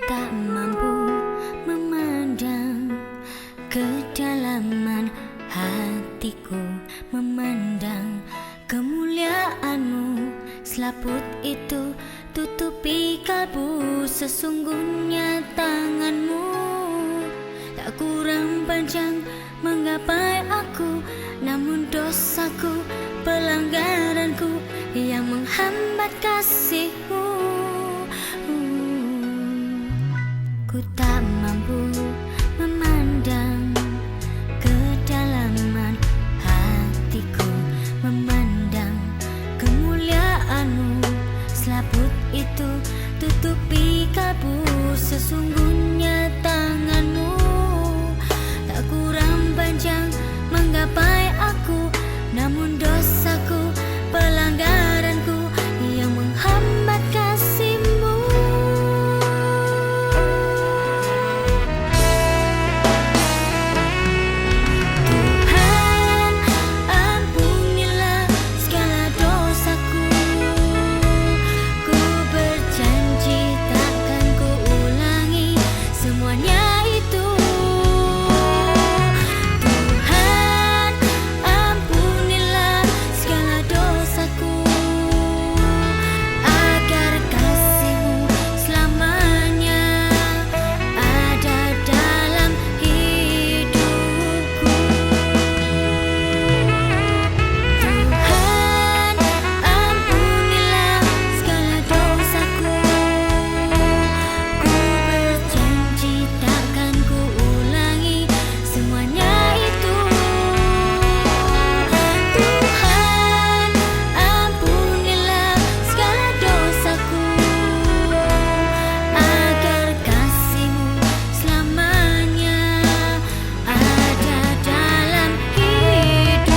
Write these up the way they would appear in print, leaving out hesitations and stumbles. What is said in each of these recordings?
tak mampu memandang kedalaman hatiku, memandang kemuliaan-Mu. Selaput itu tutupi kalbu, sesungguhnya tangan-Mu tak kurang panjang menggapai aku, namun dosaku, pelanggaranku yang menghambat kasih-Mu. Ku tak mampu memandang kedalaman hatiku, memandang kemuliaan-Mu. Selaput itu tutupi kalbu, sesungguhnya tangan-Mu tak kurang panjang menggapai aku, namun dosaku, pelanggaranku yang menghambat kasih-Mu. Tuhan, ampunilah segala dosaku. Ku berjanji takkan ku ulangi semuanya itu. Tuhan, ampunilah segala dosaku, agar kasih-Mu selamanya ada dalam hidupku. Tuhan, ampunilah segala dosaku. Ku berjanji takkan ku ulangi semuanya itu. Tuhan, ampunilah segala dosaku, agar kasih-Mu selamanya ada dalam hidupku.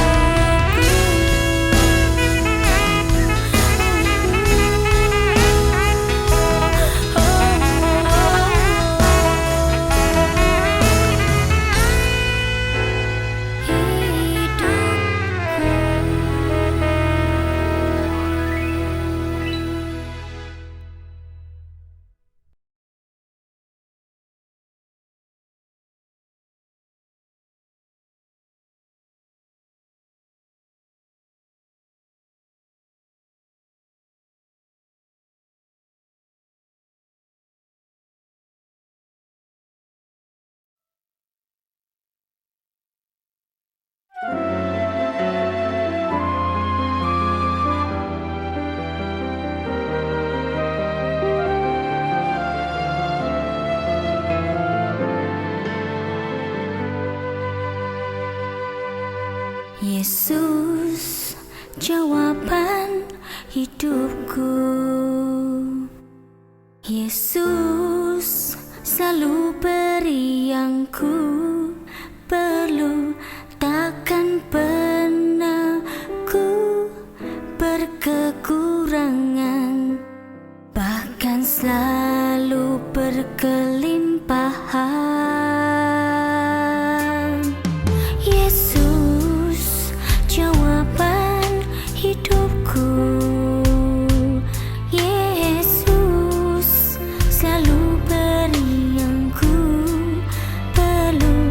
Yesus, jawaban hidupku. Yesus, selalu beri yang ku perlu, takkan pernah ku berkekurangan, bahkan selalu berkelimpahan. Yesus, jawaban hidupku. Yesus, selalu beri yang ku perlu,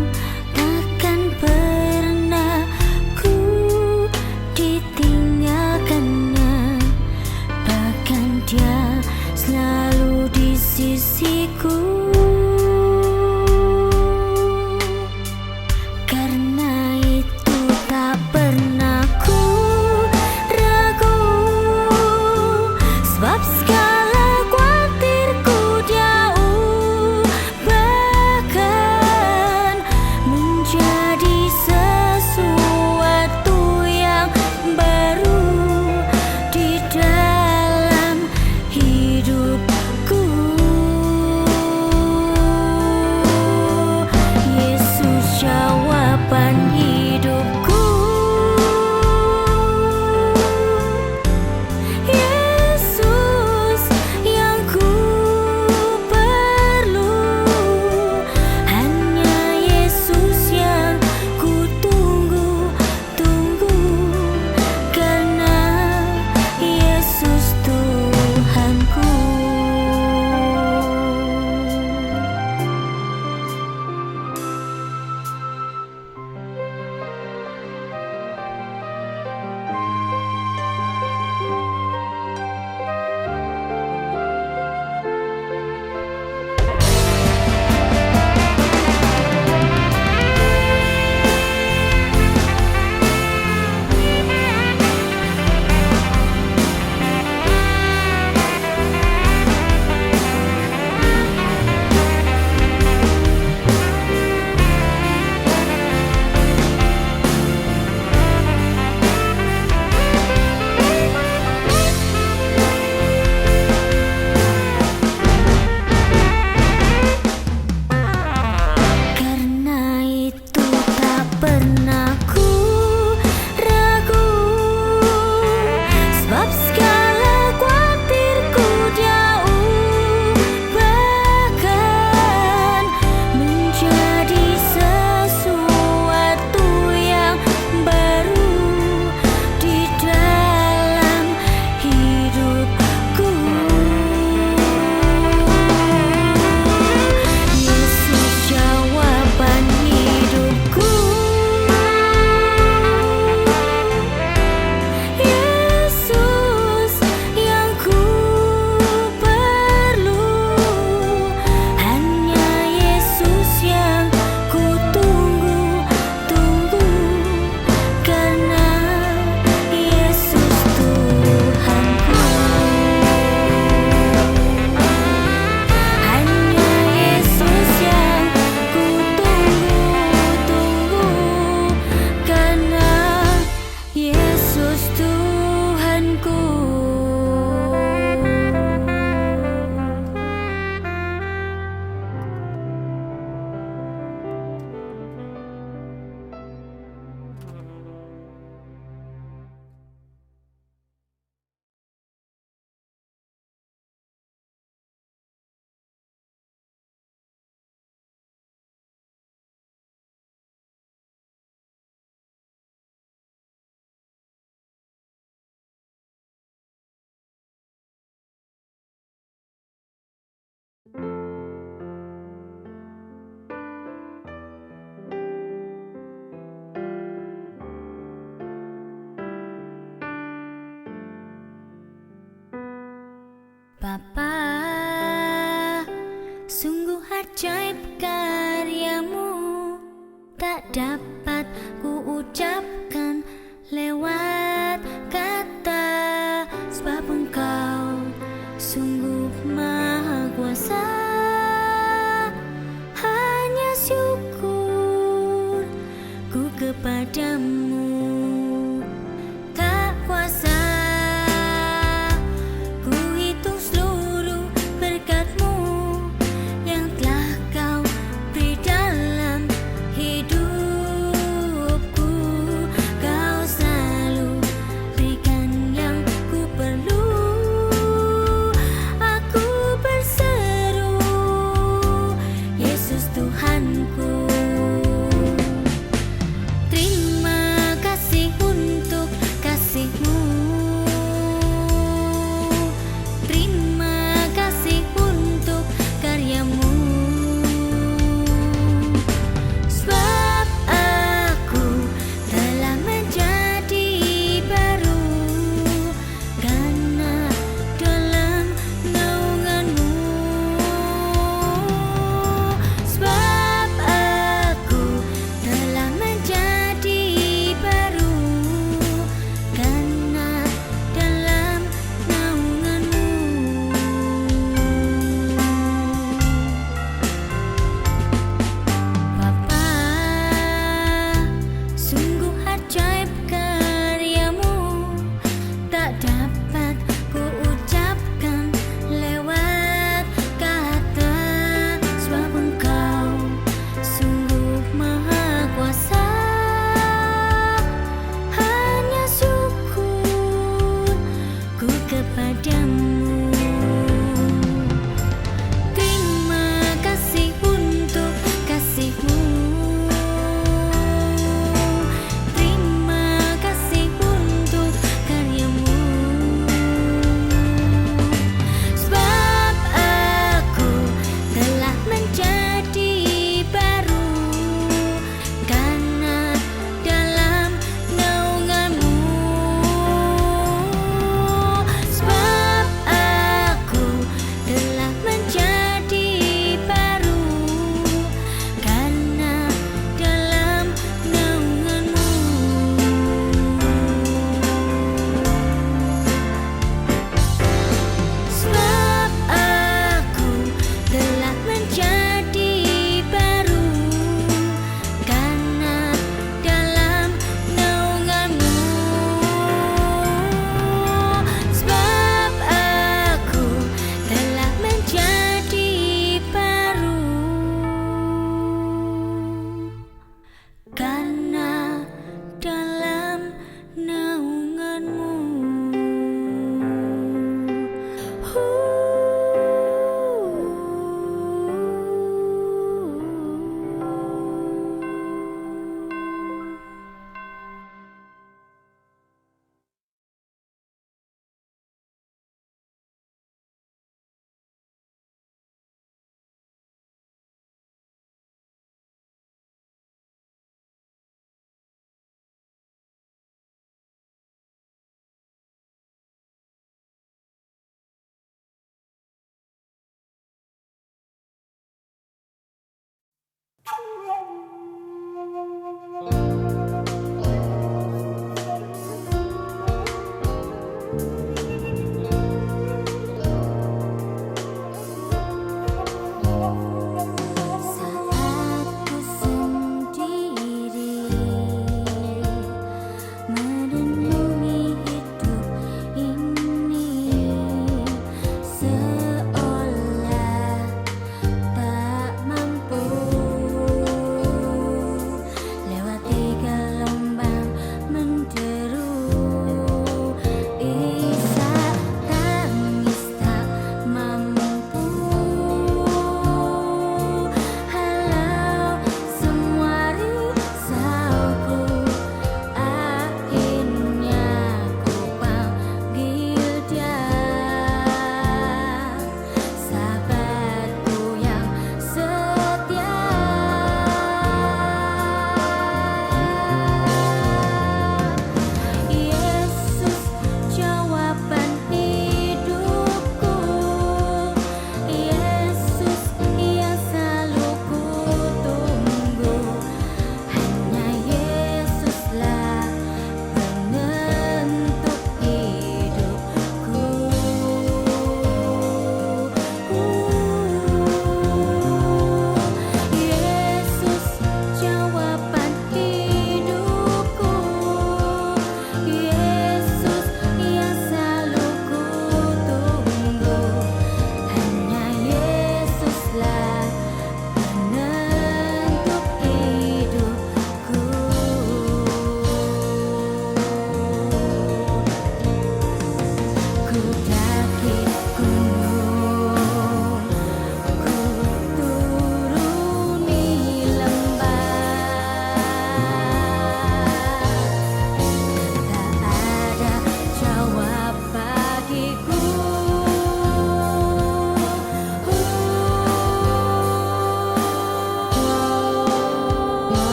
Bapa, sungguh ajaib karyamu, tak dapat ku ucapkan lewat kata, sebab Engkau sungguh maha kuasa. Hanya syukur ku kepadamu, tak kuasa ku hitung seluruh berkat-Mu yang telah Kau beri dalam hidupku. Kau selalu berikan yang ku perlu. Aku berseru, Yesus Tuhanku. Terima kasih untuk kasih-Mu. Terima kasih untuk karya-Mu. Sebab aku telah menjadi baru karena dalam naungan-Mu. Sebab aku telah menjadi baru karena dalam naungan-Mu. Bapa, sungguh ajaib karya-Mu, tak dapat ku ucapkan lewat kata, sebab Engkau sungguh maha kuasa. Hanya syukur ku kepadamu. Terima kasih untuk kasih-Mu. Terima kasih untuk karya-Mu. Sebab aku telah menjadi baru karena dalam naungan-Mu. Sebab aku telah menjadi baru karena dalam naungan-Mu. Sebab aku telah menjadi baru karena dalam naungan-Mu. Sebab aku telah menjadi baru karena dalam naungan-Mu. Saat ku sendiri merenungi hidup ini, seolah tak mampu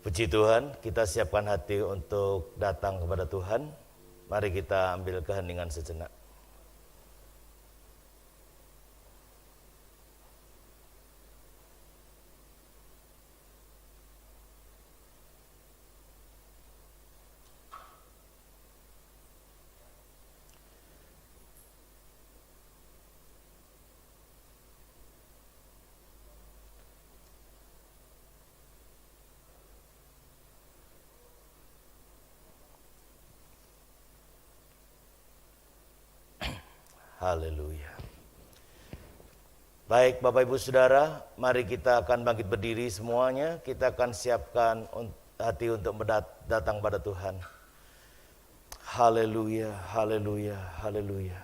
Puji Tuhan, kita siapkan hati untuk datang kepada Tuhan. Mari kita ambil keheningan sejenak. Haleluya. Baik Bapak Ibu Saudara, mari kita akan bangkit berdiri semuanya. Kita akan siapkan hati untuk datang pada Tuhan. Haleluya, haleluya, haleluya.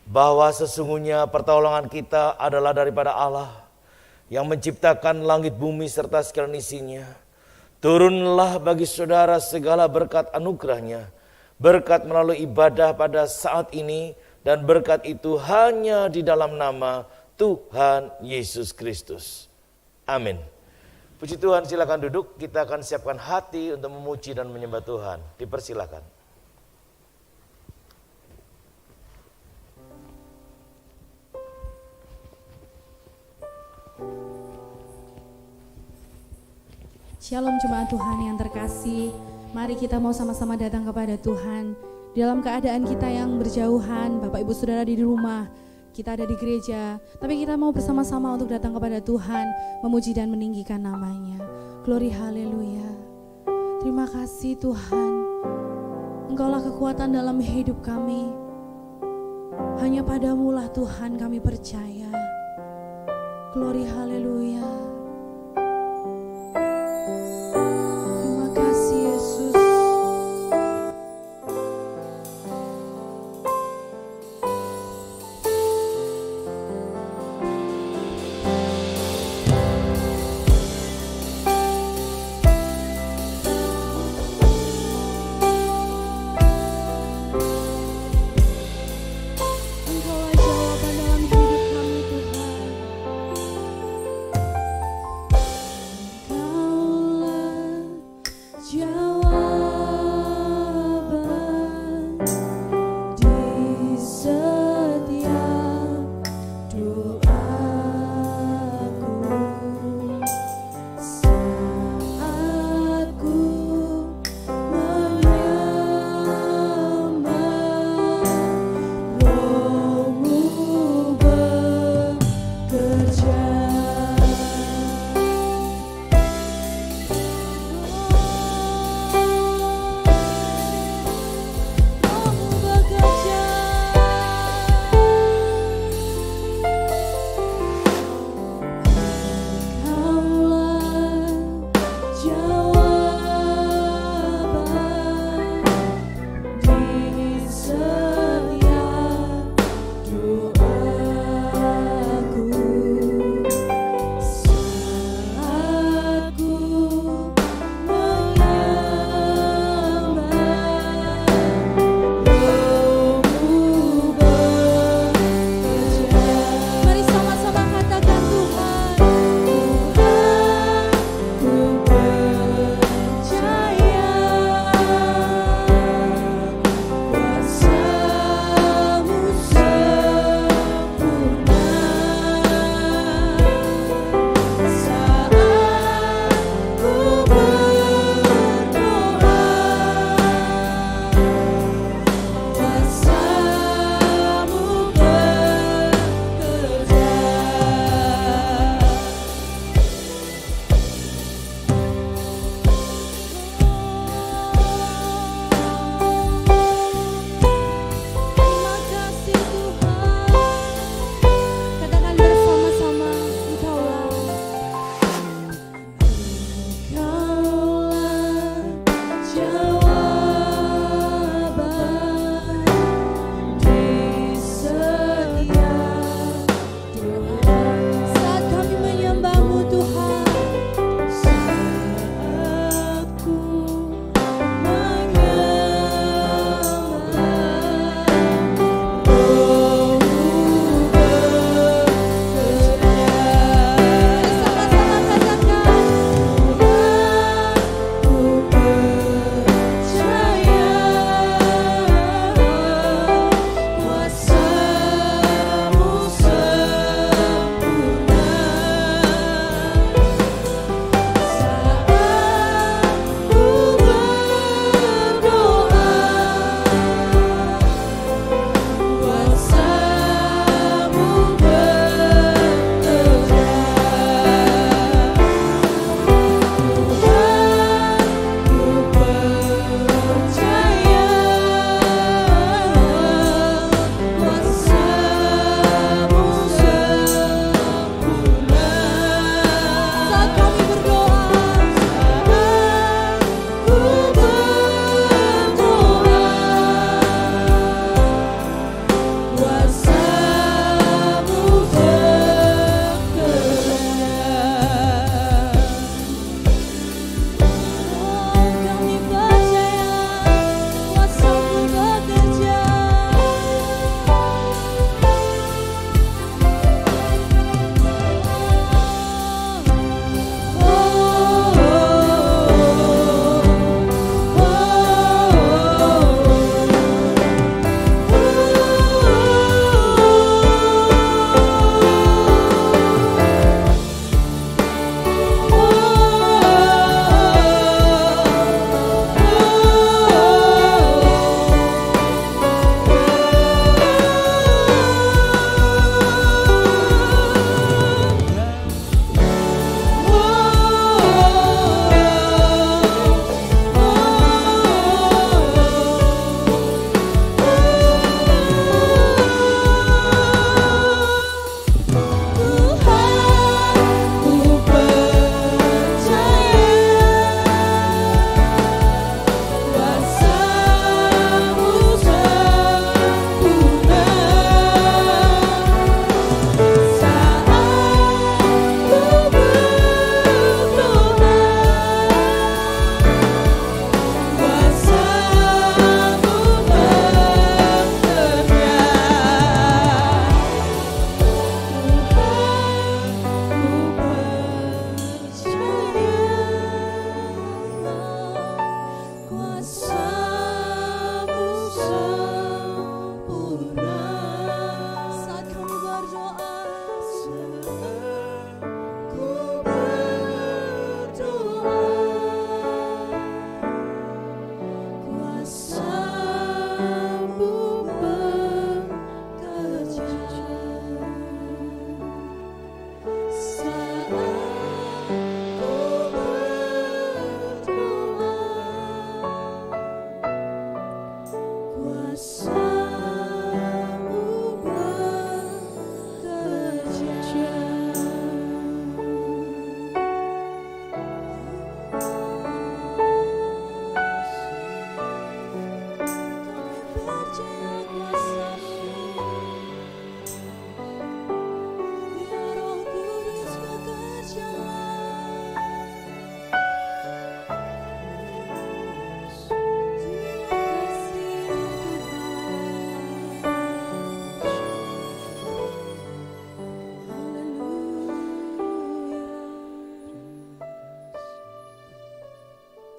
Bahwa sesungguhnya pertolongan kita adalah daripada Allah yang menciptakan langit bumi serta segala isinya. Turunlah bagi saudara segala berkat anugerahnya, berkat melalui ibadah pada saat ini, dan berkat itu hanya di dalam nama Tuhan Yesus Kristus. Amin. Puji Tuhan, silakan duduk. Kita akan siapkan hati untuk memuji dan menyembah Tuhan. Dipersilakan. Shalom jemaat Tuhan yang terkasih. Mari kita mau sama-sama datang kepada Tuhan. Dalam keadaan kita yang berjauhan, Bapak Ibu Saudara di rumah, kita ada di gereja, tapi kita mau bersama-sama untuk datang kepada Tuhan, memuji dan meninggikan namanya. Glory haleluya. Terima kasih Tuhan, Engkaulah kekuatan dalam hidup kami. Hanya padamu lah Tuhan kami percaya. Glory haleluya. Terima kasih Yesus. Engkaulah jawaban dalam hidup kami Tuhan.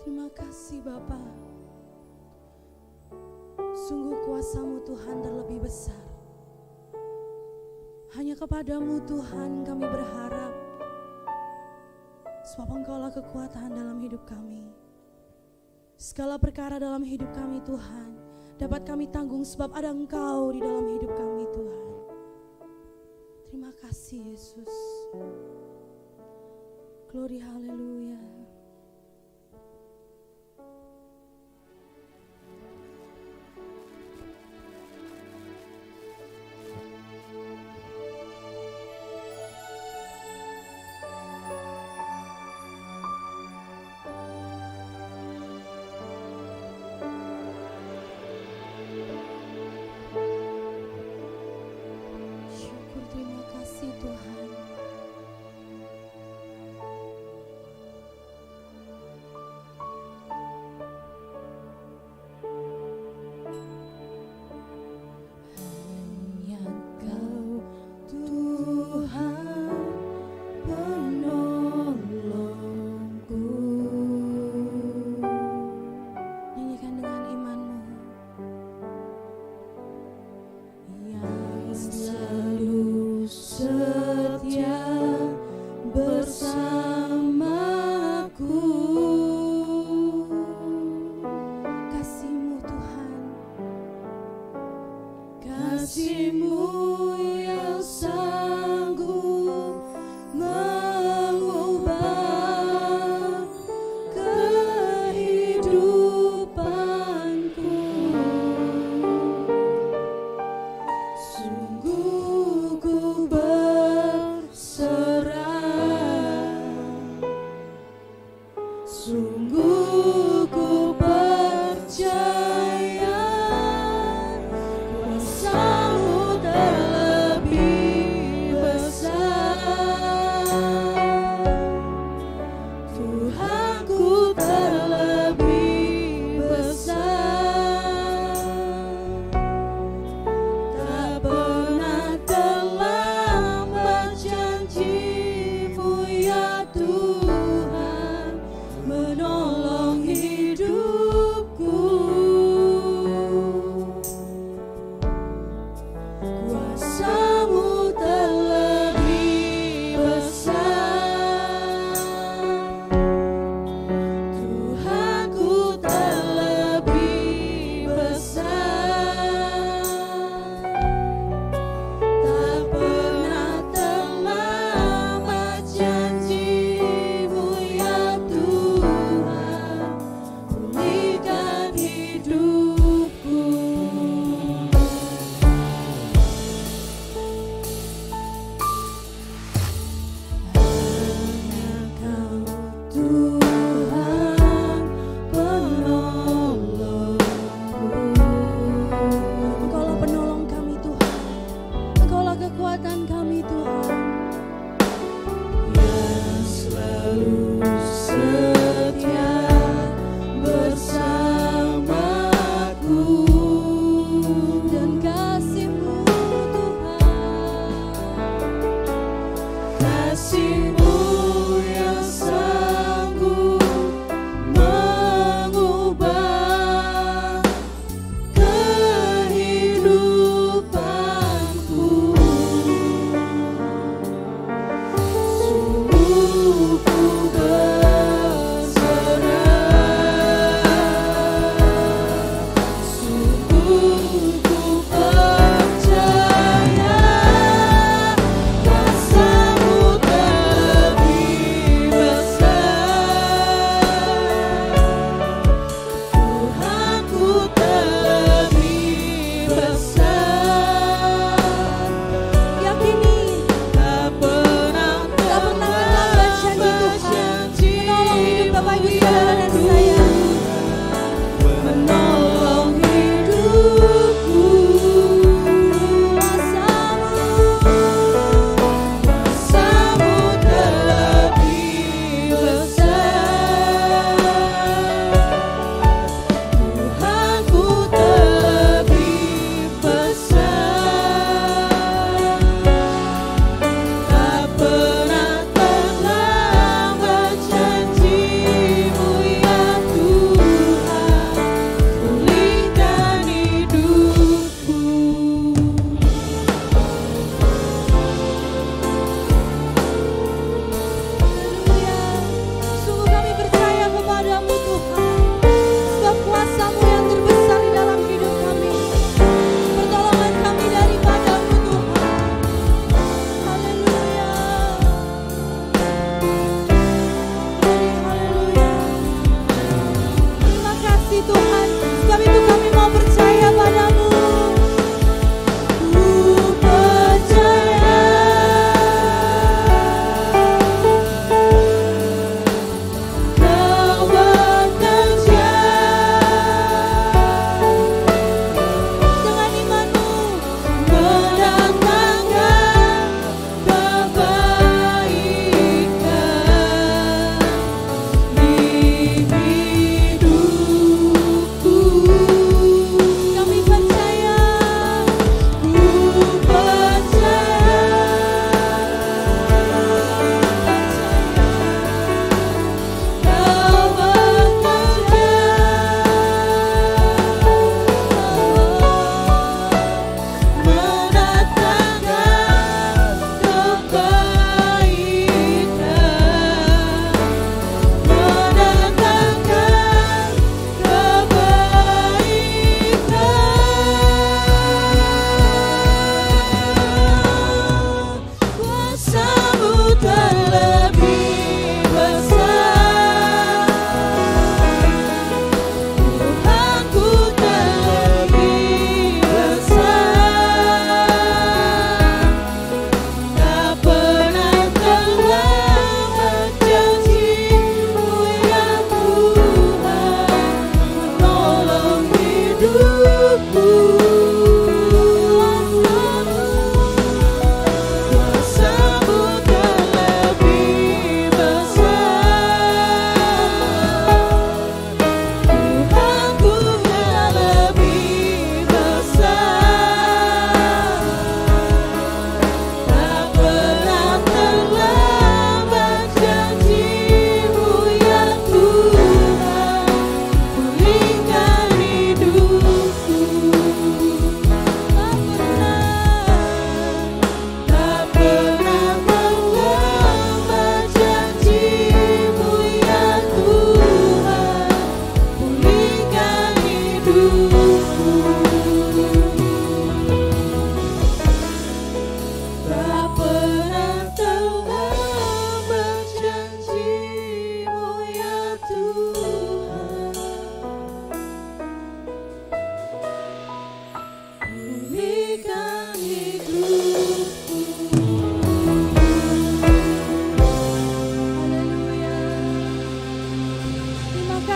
Terima kasih Bapa. Sungguh kuasa-Mu Tuhan terlebih besar. Hanya kepadamu Tuhan kami berharap. Sebab Engkaulah kekuatan dalam hidup kami. Segala perkara dalam hidup kami Tuhan dapat kami tanggung sebab ada Engkau di dalam hidup kami Tuhan. Terima kasih Yesus. Glory haleluya. Syukur terima kasih Tuhan. Hanya Kau Tuhan penolongku. Nyanyikan dengan imanmu. Yang selalu setia bersamaku. Kasih-Mu Tuhan, kasih-Mu yang sanggup mengubah kehidupanku. Sungguh ku berserah, sungguh ku percaya kuasa-Mu terlebih besar. Tuhanku terlebih besar. Tak pernah terlambat janji-Mu ya Tuhan menolong.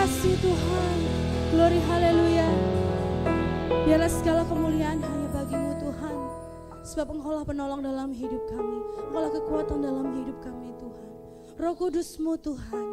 kasih Tuhan. Glory haleluya. Biarlah segala kemuliaan hanya bagi-Mu Tuhan. Sebab Engkaulah penolong dalam hidup kami. Engkaulah kekuatan dalam hidup kami Tuhan. Roh Kudus-Mu Tuhan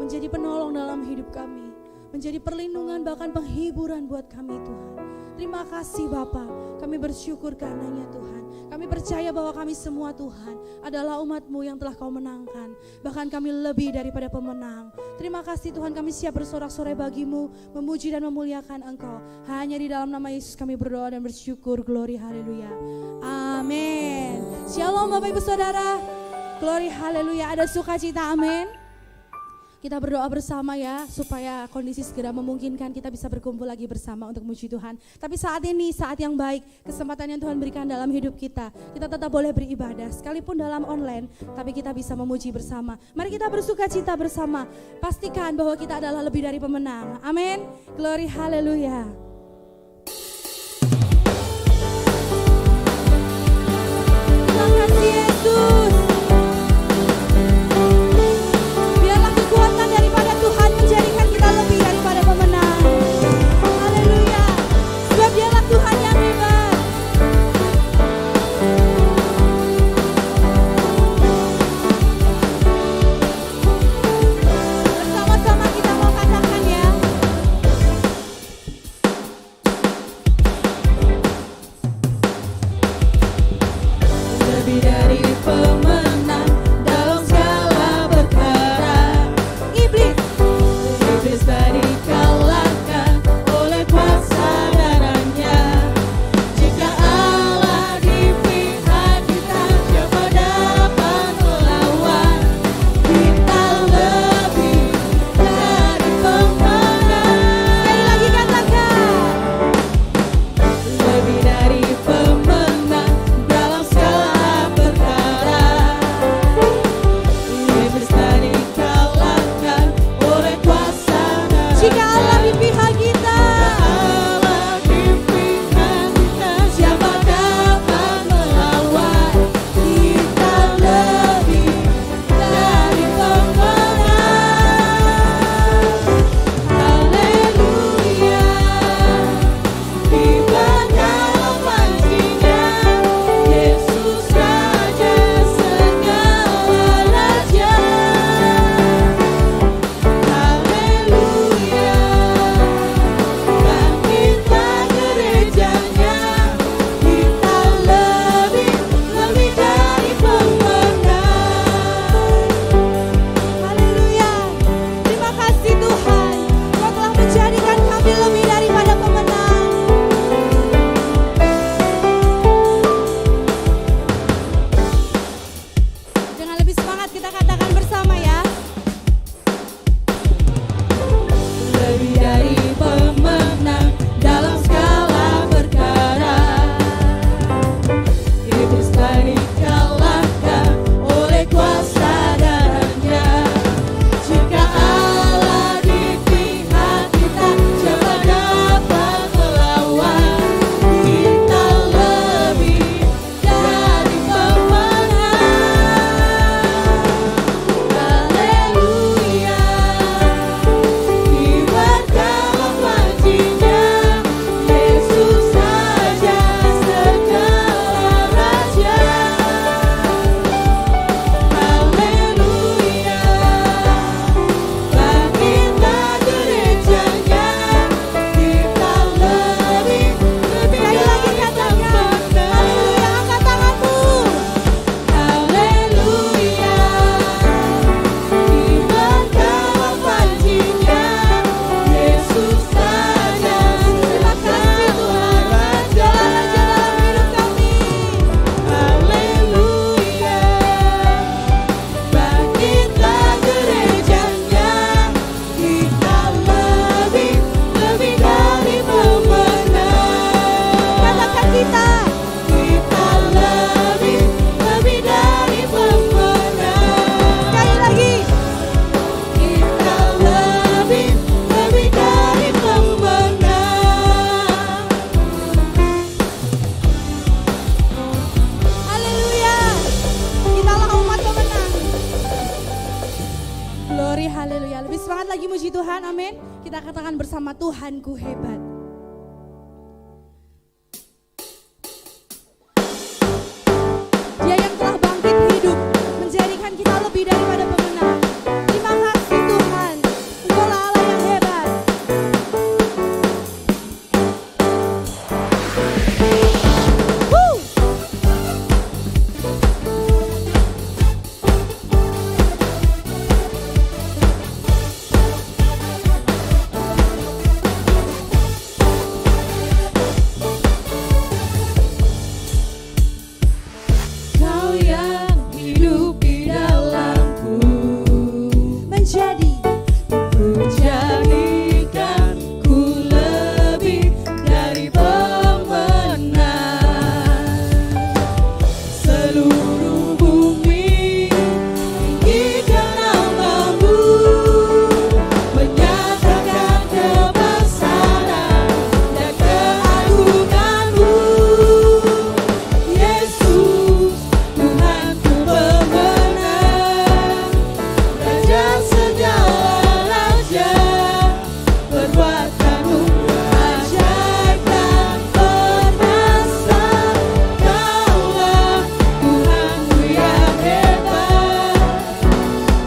menjadi penolong dalam hidup kami. Menjadi perlindungan bahkan penghiburan buat kami Tuhan. Terima kasih Bapa, kami bersyukur karenanya Tuhan. Kami percaya bahwa kami semua Tuhan adalah umat-Mu yang telah Kau menangkan. Bahkan kami lebih daripada pemenang. Terima kasih Tuhan, kami siap bersorak-sorai bagi-Mu, memuji dan memuliakan Engkau. Hanya di dalam nama Yesus kami berdoa dan bersyukur. Glory haleluya. Amin. Shalom Bapak Ibu Saudara. Glory haleluya. Ada sukacita, amin. Kita berdoa bersama ya, supaya kondisi segera memungkinkan kita bisa berkumpul lagi bersama untuk memuji Tuhan. Tapi saat ini saat yang baik, kesempatan yang Tuhan berikan dalam hidup kita. Kita tetap boleh beribadah, sekalipun dalam online, tapi kita bisa memuji bersama. Mari kita bersukacita bersama, pastikan bahwa kita adalah lebih dari pemenang. Amin. Glory haleluya. Terima kasih Yesus. Tuhan menjadikan kita lebih daripada pemenang. Haleluya. Sebab Dialah Tuhan yang hebat. Bersama-sama kita mau katakan ya. Lebih dari pemenang. Haleluya. Lebih semangat lagi muji Tuhan. Amin. Kita katakan bersama, Tuhanku hebat. Dia yang telah bangkit hidup, menjadikan kita lebih daripada pemenang. Terima kasih Tuhan. Engkaulah Allah yang hebat. Woo! Kau yang hidup di dalamku, menjadikan ku lebih dari pemenang. Seluruh bumi tinggikan namamu, menyatakan kebesaran dan keagunganmu. Yesus, Tuhanku pemenang, Raja segala raja, perbuatanmu ajaib dan perkasa. Kaulah Tuhanku yang hebat,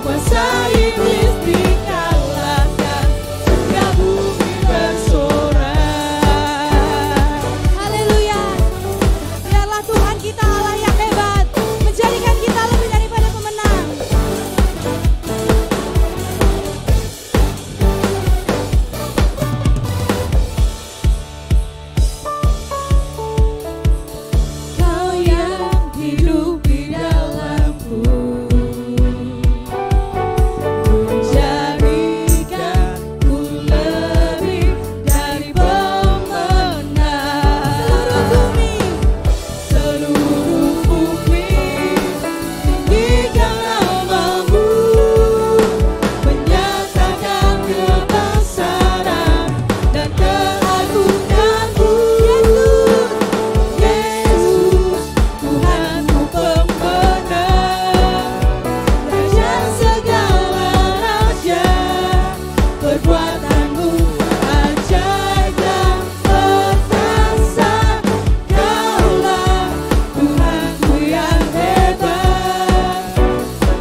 kuasa iblis dikalahkan, surga bumi bersorak. Haleluya. Biarlah Tuhan kita Allah yang hebat, menjadikan kita lebih daripada pemenang. Kau yang hidup di dalamku, menjadikan ku lebih dari pemenang. Seluruh bumi tinggikan namamu, menyatakan kebesaran dan keagunganmu. Yesus, Tuhanku pemenang, Raja segala raja, perbuatanmu ajaib dan perkasa. Kaulah Tuhanku yang hebat,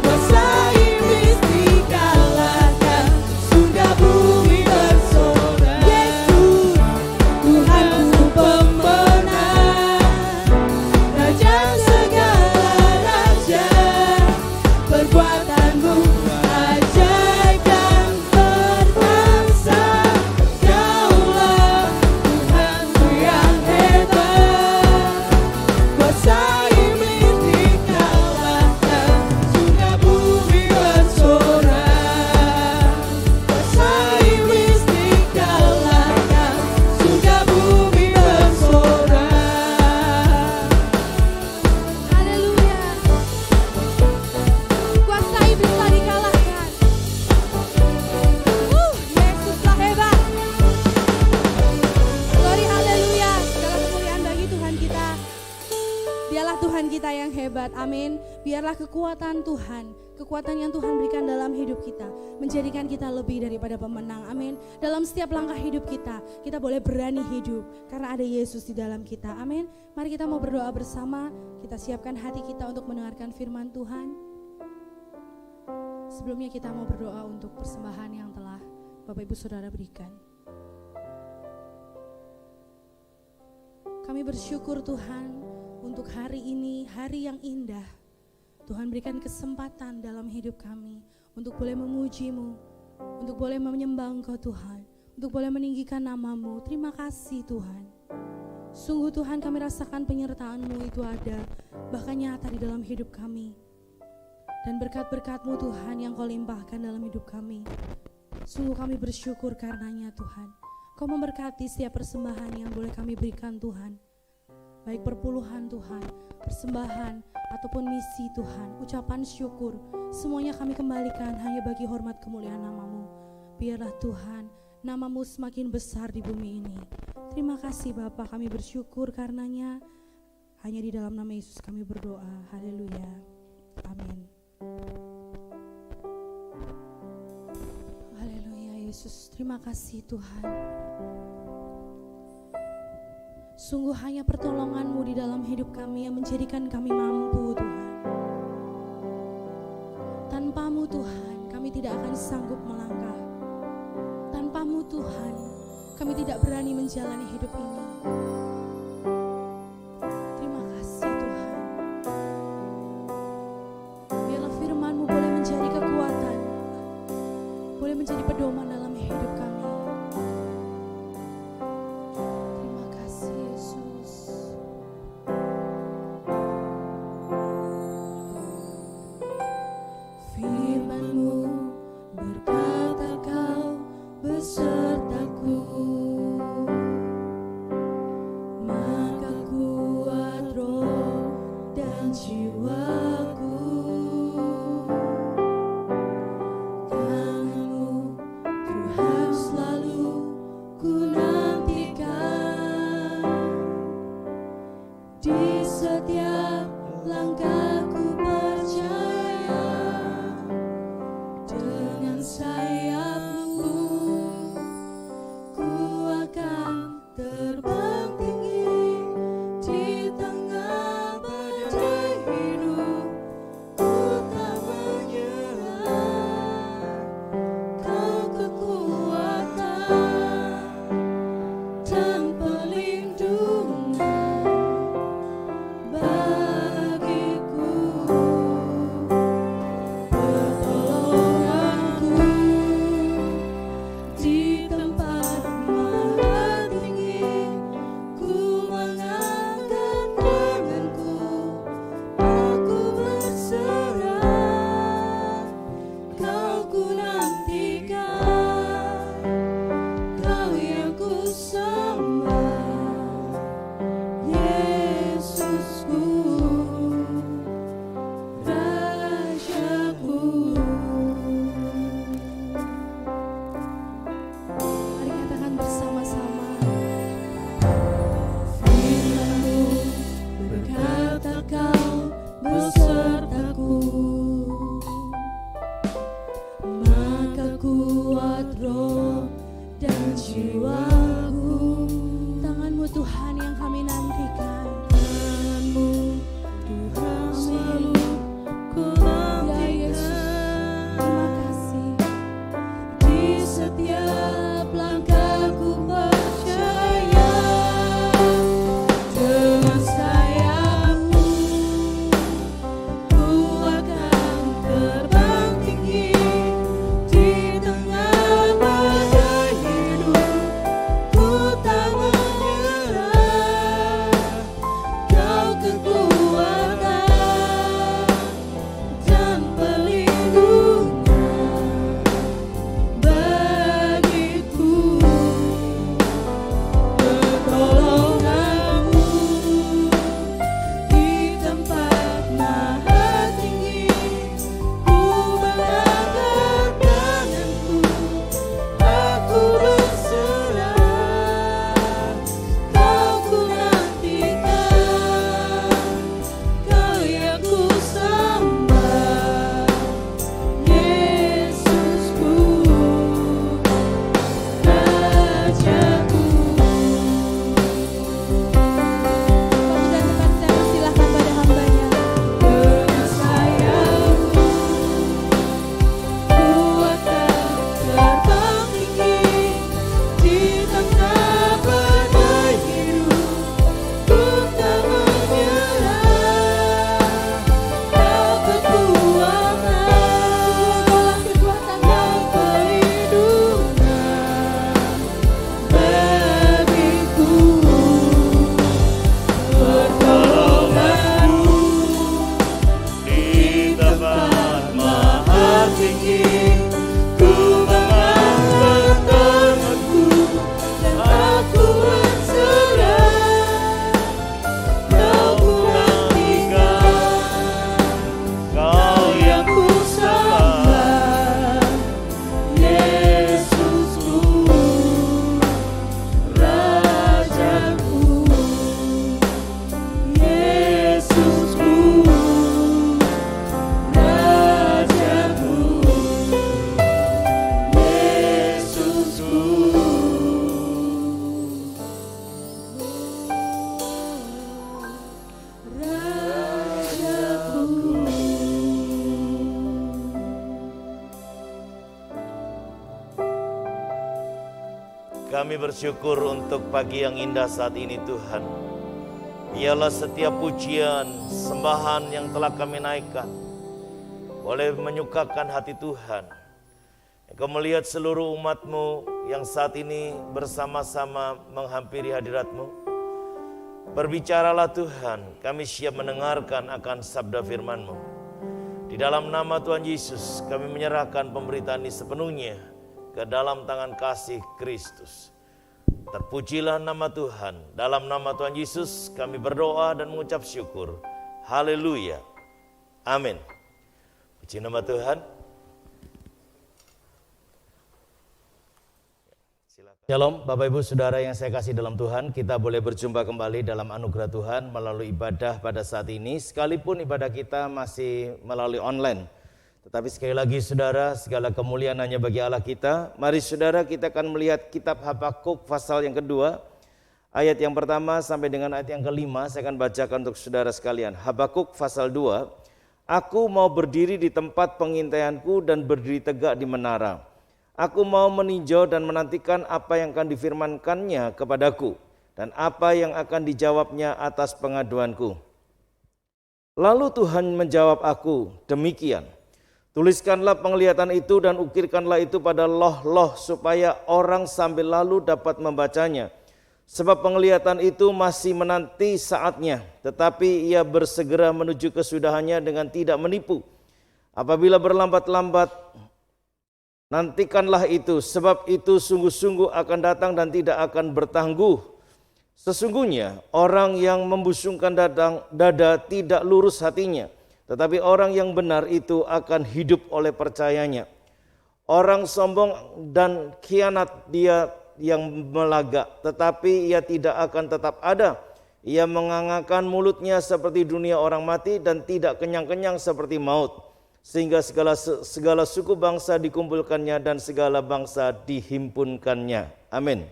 kuasa iblis dikalahkan, surga bumi bersorak. Yesus, Tuhanku pemenang, Raja segala raja, perbuatanmu ajaib dan perkasa. Kaulah Tuhanku yang hebat, kuasa iblis dikalahkan, surga bumi bersorak. Kuasa iblis dikalahkan, surga bumi bersorak. Haleluya. Kuasa iblis telah dikalahkan. Yesuslah hebat. Glory haleluya. Segala kemuliaan bagi Tuhan kita. Dialah Tuhan kita yang hebat. Amin. Biarlah kekuatan Tuhan, kekuatan yang Tuhan berikan dalam hidup kita, menjadikan kita lebih daripada pemenang. Amin. Dalam setiap langkah hidup kita boleh berani hidup karena ada Yesus di dalam kita. Amin. Mari kita mau berdoa bersama. Kita siapkan hati kita untuk mendengarkan firman Tuhan. Sebelumnya kita mau berdoa untuk persembahan yang telah Bapak Ibu Saudara berikan. Kami bersyukur Tuhan untuk hari ini, hari yang indah. Tuhan berikan kesempatan dalam hidup kami untuk boleh memuji-Mu, untuk boleh menyembah Engkau Tuhan, untuk boleh meninggikan nama-Mu. Terima kasih Tuhan. Sungguh Tuhan, kami rasakan penyertaan-Mu itu ada, bahkan nyata di dalam hidup kami. Dan berkat-berkat-Mu Tuhan yang Kau limpahkan dalam hidup kami. Sungguh kami bersyukur karenanya Tuhan. Kau memberkati setiap persembahan yang boleh kami berikan Tuhan. Baik perpuluhan Tuhan, persembahan, ataupun misi Tuhan, ucapan syukur, semuanya kami kembalikan hanya bagi hormat kemuliaan nama-Mu. Biarlah Tuhan, nama-Mu semakin besar di bumi ini. Terima kasih Bapa, kami bersyukur karenanya. Hanya di dalam nama Yesus kami berdoa. Haleluya. Amin. Yesus, terima kasih Tuhan. Sungguh hanya pertolongan-Mu di dalam hidup kami yang menjadikan kami mampu Tuhan. Tanpa-Mu Tuhan, kami tidak akan sanggup melangkah. Tanpa-Mu Tuhan, kami tidak berani menjalani hidup ini. Terima kasih Tuhan. Biarlah firman-Mu boleh menjadi kekuatan, boleh menjadi pedoman dalam hidup kami. Terima kasih Yesus. Firman-Mu berkata Kau besertaku, maka kuat roh dan jiwaku. Tangan-Mu Tuhan Kami bersyukur untuk pagi yang indah saat ini Tuhan. Biarlah setiap pujian, sembahan yang telah kami naikkan boleh menyukakan hati Tuhan. Engkau melihat seluruh umat-Mu yang saat ini bersama-sama menghampiri hadirat-Mu. Berbicaralah Tuhan, kami siap mendengarkan akan sabda firman-Mu. Di dalam nama Tuhan Yesus, kami menyerahkan pemberitaan ini sepenuhnya ke dalam tangan kasih Kristus. Terpujilah nama Tuhan. Dalam nama Tuhan Yesus kami berdoa dan mengucap syukur. Haleluya. Amin. Puji nama Tuhan. Shalom Bapak Ibu Saudara yang saya kasih dalam Tuhan. Kita boleh berjumpa kembali dalam anugerah Tuhan melalui ibadah pada saat ini. Sekalipun ibadah kita masih melalui online. Tetapi sekali lagi saudara, segala kemuliaan hanya bagi Allah kita. Mari saudara, kita akan melihat kitab Habakuk pasal yang kedua. Ayat yang pertama sampai dengan ayat yang kelima, saya akan bacakan untuk saudara sekalian. Habakuk pasal 2. Aku mau berdiri di tempat pengintaianku dan berdiri tegak di menara. Aku mau meninjau dan menantikan apa yang akan difirmankannya kepadaku dan apa yang akan dijawabnya atas pengaduanku. Lalu Tuhan menjawab aku, demikian. Tuliskanlah penglihatan itu dan ukirkanlah itu pada loh-loh supaya orang sambil lalu dapat membacanya. Sebab penglihatan itu masih menanti saatnya, tetapi ia bersegera menuju kesudahannya dengan tidak menipu. Apabila berlambat-lambat, nantikanlah itu, sebab itu sungguh-sungguh akan datang dan tidak akan bertangguh. Sesungguhnya orang yang membusungkan dada tidak lurus hatinya, tetapi orang yang benar itu akan hidup oleh percayanya. Orang sombong dan khianat dia yang melagak, tetapi ia tidak akan tetap ada. Ia mengangakan mulutnya seperti dunia orang mati dan tidak kenyang-kenyang seperti maut. Sehingga segala suku bangsa dikumpulkannya dan segala bangsa dihimpunkannya. Amin.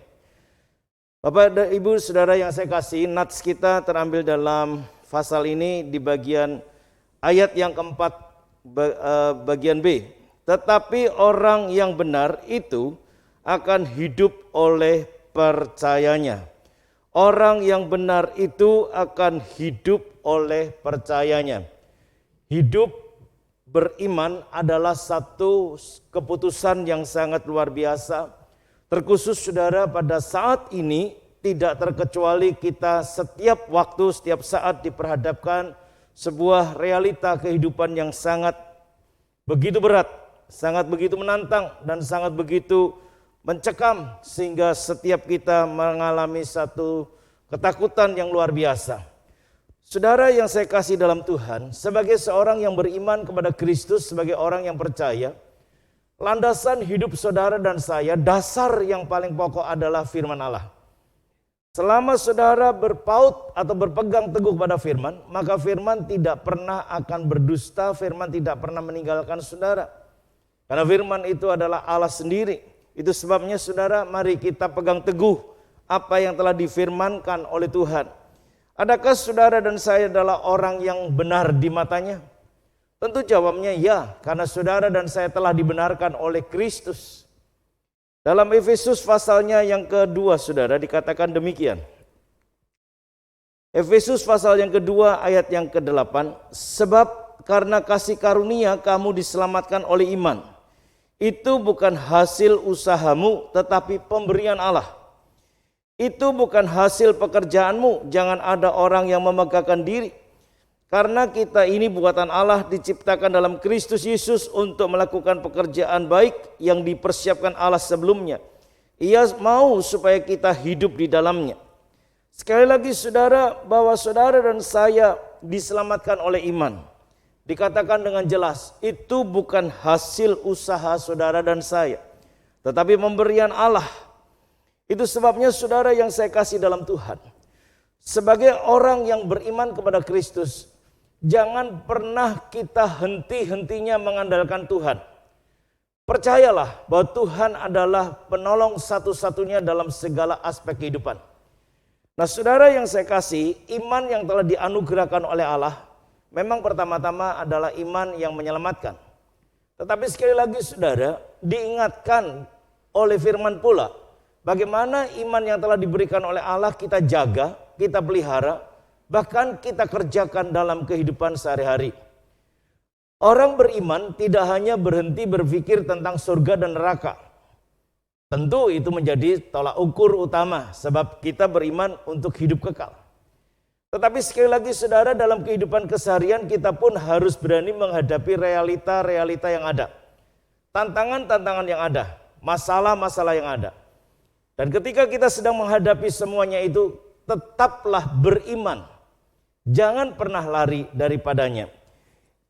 Bapak dan Ibu Saudara yang saya kasih, nats kita terambil dalam pasal ini di bagian ayat yang keempat, bagian B. Tetapi orang yang benar itu akan hidup oleh percayanya. Orang yang benar itu akan hidup oleh percayanya. Hidup beriman adalah satu keputusan yang sangat luar biasa. Terkhusus saudara pada saat ini tidak terkecuali kita setiap waktu, setiap saat diperhadapkan sebuah realita kehidupan yang sangat begitu berat, sangat begitu menantang dan sangat begitu mencekam sehingga setiap kita mengalami satu ketakutan yang luar biasa. Saudara yang saya kasih dalam Tuhan, sebagai seorang yang beriman kepada Kristus, sebagai orang yang percaya, landasan hidup saudara dan saya, dasar yang paling pokok adalah firman Allah. Selama saudara berpaut atau berpegang teguh pada firman, maka firman tidak pernah akan berdusta, firman tidak pernah meninggalkan saudara. Karena firman itu adalah Allah sendiri. Itu sebabnya saudara, mari kita pegang teguh apa yang telah difirmankan oleh Tuhan. Adakah saudara dan saya adalah orang yang benar di matanya? Tentu jawabnya ya, karena saudara dan saya telah dibenarkan oleh Kristus. Dalam Efesus pasalnya yang kedua saudara dikatakan demikian. Efesus pasal yang kedua ayat yang ke-8. Sebab karena kasih karunia kamu diselamatkan oleh iman. Itu bukan hasil usahamu tetapi pemberian Allah. Itu bukan hasil pekerjaanmu, jangan ada orang yang memegahkan diri. Karena kita ini buatan Allah diciptakan dalam Kristus Yesus untuk melakukan pekerjaan baik yang dipersiapkan Allah sebelumnya. Ia mau supaya kita hidup di dalamnya. Sekali lagi saudara, bahwa saudara dan saya diselamatkan oleh iman. Dikatakan dengan jelas, itu bukan hasil usaha saudara dan saya, tetapi pemberian Allah. Itu sebabnya saudara yang saya kasih dalam Tuhan, sebagai orang yang beriman kepada Kristus, jangan pernah kita henti-hentinya mengandalkan Tuhan. Percayalah bahwa Tuhan adalah penolong satu-satunya dalam segala aspek kehidupan. Nah saudara yang saya kasih, iman yang telah dianugerahkan oleh Allah, memang pertama-tama adalah iman yang menyelamatkan. Tetapi sekali lagi saudara, diingatkan oleh firman pula, Bagaimana iman yang telah diberikan oleh Allah kita jaga, kita pelihara, bahkan kita kerjakan dalam kehidupan sehari-hari. Orang beriman tidak hanya berhenti berpikir tentang surga dan neraka. Tentu itu menjadi tolak ukur utama sebab kita beriman untuk hidup kekal. Tetapi sekali lagi saudara, dalam kehidupan keseharian kita pun harus berani menghadapi realita-realita yang ada. Tantangan-tantangan yang ada, masalah-masalah yang ada. Dan ketika kita sedang menghadapi semuanya itu, tetaplah beriman. Jangan pernah lari daripadanya.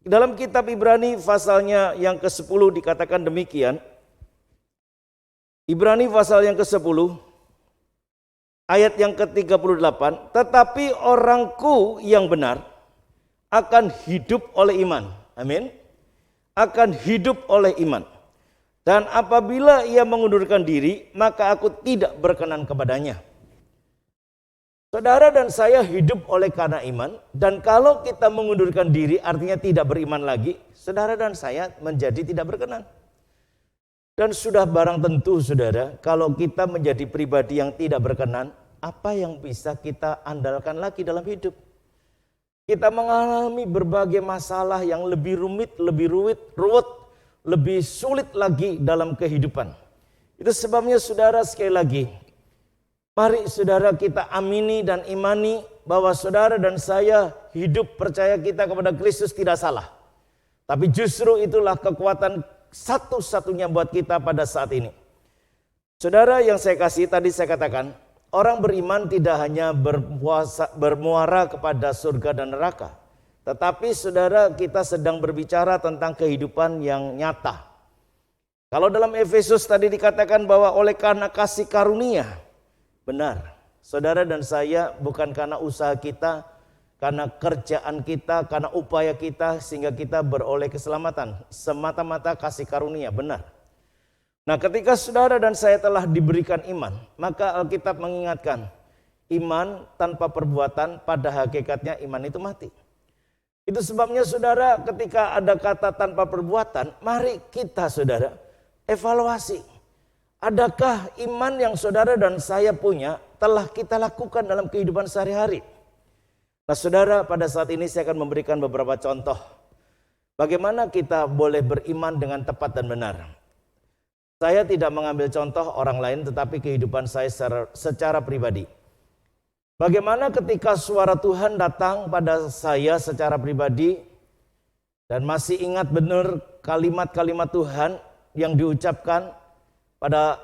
Dalam kitab Ibrani pasalnya yang ke-10 dikatakan demikian. Ibrani pasal yang ke-10 ayat yang ke-38, tetapi orangku yang benar akan hidup oleh iman. Amin. Akan hidup oleh iman. Dan apabila ia mengundurkan diri, maka aku tidak berkenan kepadanya. Saudara dan saya hidup oleh karena iman, dan kalau kita mengundurkan diri artinya tidak beriman lagi, saudara dan saya menjadi tidak berkenan. Dan sudah barang tentu saudara, kalau kita menjadi pribadi yang tidak berkenan, apa yang bisa kita andalkan lagi dalam hidup? Kita mengalami berbagai masalah yang lebih rumit, lebih ruwet, lebih sulit lagi dalam kehidupan. Itu sebabnya saudara sekali lagi, mari saudara kita amini dan imani bahwa saudara dan saya hidup percaya kita kepada Kristus tidak salah. Tapi justru itulah kekuatan satu-satunya buat kita pada saat ini. Saudara yang saya kasih, tadi saya katakan, orang beriman tidak hanya bermuara kepada surga dan neraka. Tetapi saudara, kita sedang berbicara tentang kehidupan yang nyata. Kalau dalam Efesus tadi dikatakan bahwa oleh karena kasih karunia, benar. Saudara dan saya bukan karena usaha kita, karena kerjaan kita, karena upaya kita sehingga kita beroleh keselamatan. Semata-mata kasih karunia, benar. Nah, ketika saudara dan saya telah diberikan iman, maka Alkitab mengingatkan, iman tanpa perbuatan pada hakikatnya iman itu mati. Itu sebabnya saudara, ketika ada kata tanpa perbuatan, mari kita saudara evaluasi. Adakah iman yang saudara dan saya punya telah kita lakukan dalam kehidupan sehari-hari? Nah saudara, pada saat ini saya akan memberikan beberapa contoh. Bagaimana kita boleh beriman dengan tepat dan benar. Saya tidak mengambil contoh orang lain, tetapi kehidupan saya secara pribadi. Bagaimana ketika suara Tuhan datang pada saya secara pribadi dan masih ingat benar kalimat-kalimat Tuhan yang diucapkan pada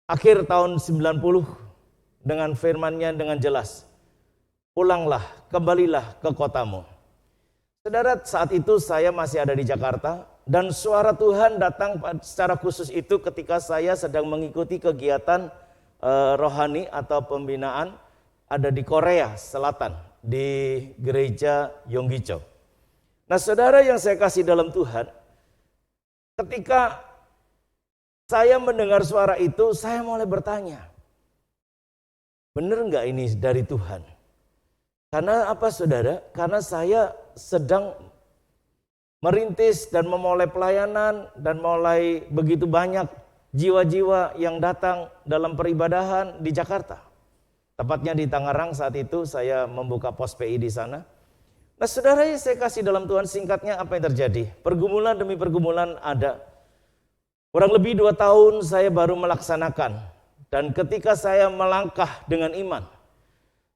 akhir tahun 90 dengan firman-Nya dengan jelas. Pulanglah, kembalilah ke kotamu. Saudara, saat itu saya masih ada di Jakarta dan suara Tuhan datang secara khusus itu ketika saya sedang mengikuti kegiatan rohani atau pembinaan ada di Korea Selatan, di gereja Yonggi-cho. Nah saudara yang saya kasih dalam Tuhan, ketika saya mendengar suara itu, saya mulai bertanya, benar enggak ini dari Tuhan? Karena apa saudara? Karena saya sedang merintis dan memulai pelayanan dan mulai begitu banyak jiwa-jiwa yang datang dalam peribadahan di Jakarta. Tepatnya di Tangerang saat itu saya membuka pos PI di sana. Nah saudara yang saya kasih dalam Tuhan, singkatnya apa yang terjadi? Pergumulan demi pergumulan ada. Kurang lebih 2 tahun saya baru melaksanakan. Dan ketika saya melangkah dengan iman,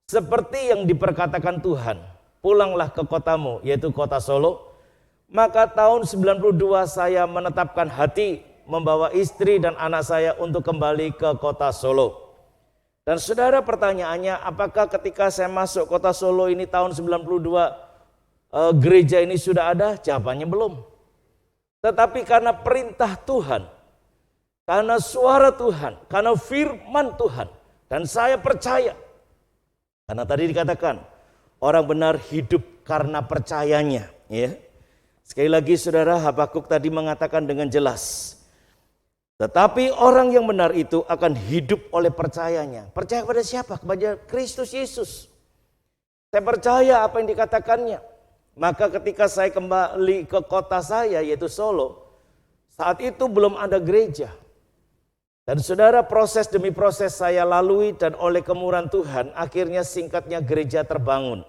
seperti yang diperkatakan Tuhan, pulanglah ke kotamu, yaitu kota Solo. Maka tahun 92 saya menetapkan hati membawa istri dan anak saya untuk kembali ke kota Solo. Dan saudara, pertanyaannya, apakah ketika saya masuk kota Solo ini tahun 92 gereja ini sudah ada? Jawabannya belum. Tetapi karena perintah Tuhan, karena suara Tuhan, karena firman Tuhan, dan saya percaya. Karena tadi dikatakan, orang benar hidup karena percayanya. Ya. Sekali lagi saudara, Habakuk tadi mengatakan dengan jelas, tetapi orang yang benar itu akan hidup oleh percayanya. Percaya kepada siapa? Kepada Kristus Yesus. Saya percaya apa yang dikatakannya. Maka ketika saya kembali ke kota saya, yaitu Solo, saat itu belum ada gereja. Dan saudara, proses demi proses saya lalui dan oleh kemurahan Tuhan akhirnya singkatnya gereja terbangun.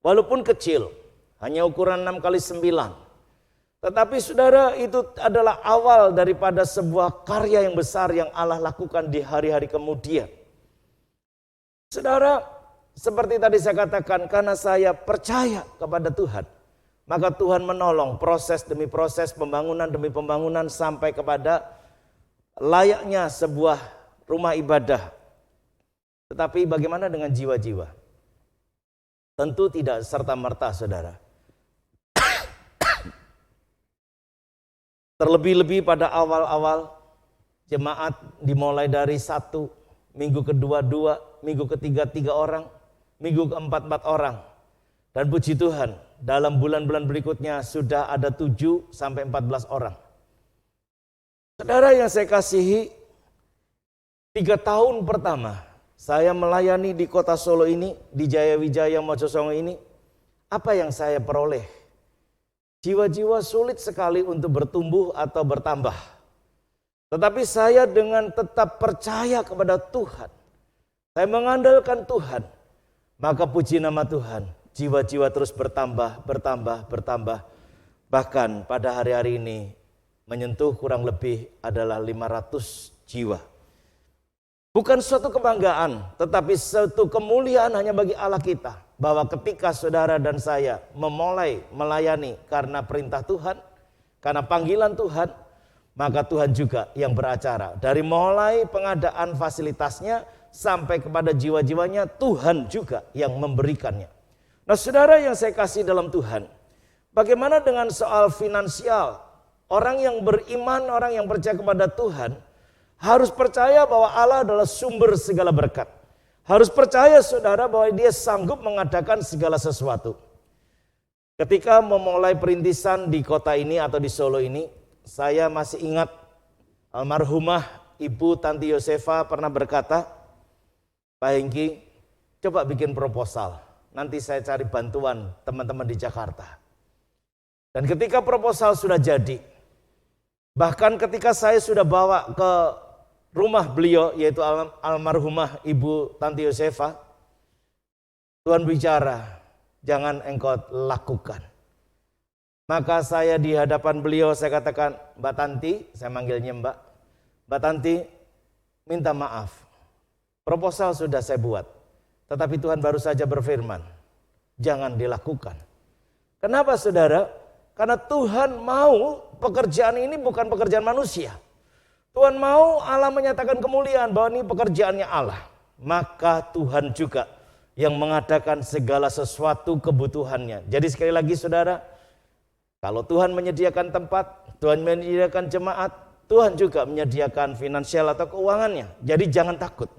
Walaupun kecil, hanya ukuran 6 kali 9. Tetapi saudara, itu adalah awal daripada sebuah karya yang besar yang Allah lakukan di hari-hari kemudian. Saudara, seperti tadi saya katakan, karena saya percaya kepada Tuhan, maka Tuhan menolong proses demi proses, pembangunan demi pembangunan sampai kepada layaknya sebuah rumah ibadah. Tetapi bagaimana dengan jiwa-jiwa? Tentu tidak serta-merta, saudara. Terlebih-lebih pada awal-awal jemaat dimulai dari 1, minggu kedua 2, minggu ketiga 3 orang, minggu keempat 4 orang. Dan puji Tuhan, dalam bulan-bulan berikutnya sudah ada 7 sampai 14 orang. Saudara yang saya kasihi, 3 tahun pertama saya melayani di kota Solo ini, di Jayawijaya Mojosongo ini, apa yang saya peroleh? Jiwa-jiwa sulit sekali untuk bertumbuh atau bertambah. Tetapi saya dengan tetap percaya kepada Tuhan, saya mengandalkan Tuhan, maka puji nama Tuhan, jiwa-jiwa terus bertambah. Bahkan pada hari-hari ini menyentuh kurang lebih adalah 500 jiwa. Bukan suatu kebanggaan, tetapi suatu kemuliaan hanya bagi Allah kita. Bahwa ketika saudara dan saya memulai melayani karena perintah Tuhan, karena panggilan Tuhan, maka Tuhan juga yang beracara. Dari mulai pengadaan fasilitasnya sampai kepada jiwa-jiwanya, Tuhan juga yang memberikannya. Nah saudara yang saya kasih dalam Tuhan, bagaimana dengan soal finansial? Orang yang beriman, orang yang percaya kepada Tuhan, harus percaya bahwa Allah adalah sumber segala berkat. Harus percaya saudara bahwa Dia sanggup mengadakan segala sesuatu. Ketika memulai perintisan di kota ini atau di Solo ini, saya masih ingat almarhumah Ibu Tanti Yosefa pernah berkata, Pak Hengki, coba bikin proposal. Nanti saya cari bantuan teman-teman di Jakarta. Dan ketika proposal sudah jadi, bahkan ketika saya sudah bawa ke rumah beliau, yaitu almarhumah Ibu Tanti Yosefa, Tuhan bicara, jangan engkau lakukan. Maka saya di hadapan beliau, saya katakan, Mbak Tanti, saya manggilnya Mbak Tanti, minta maaf. Proposal sudah saya buat, tetapi Tuhan baru saja berfirman, jangan dilakukan. Kenapa saudara? Karena Tuhan mau pekerjaan ini bukan pekerjaan manusia. Tuhan mau Allah menyatakan kemuliaan bahwa ini pekerjaannya Allah. Maka Tuhan juga yang mengadakan segala sesuatu kebutuhannya. Jadi sekali lagi saudara, kalau Tuhan menyediakan tempat, Tuhan menyediakan jemaat, Tuhan juga menyediakan finansial atau keuangannya. Jadi jangan takut.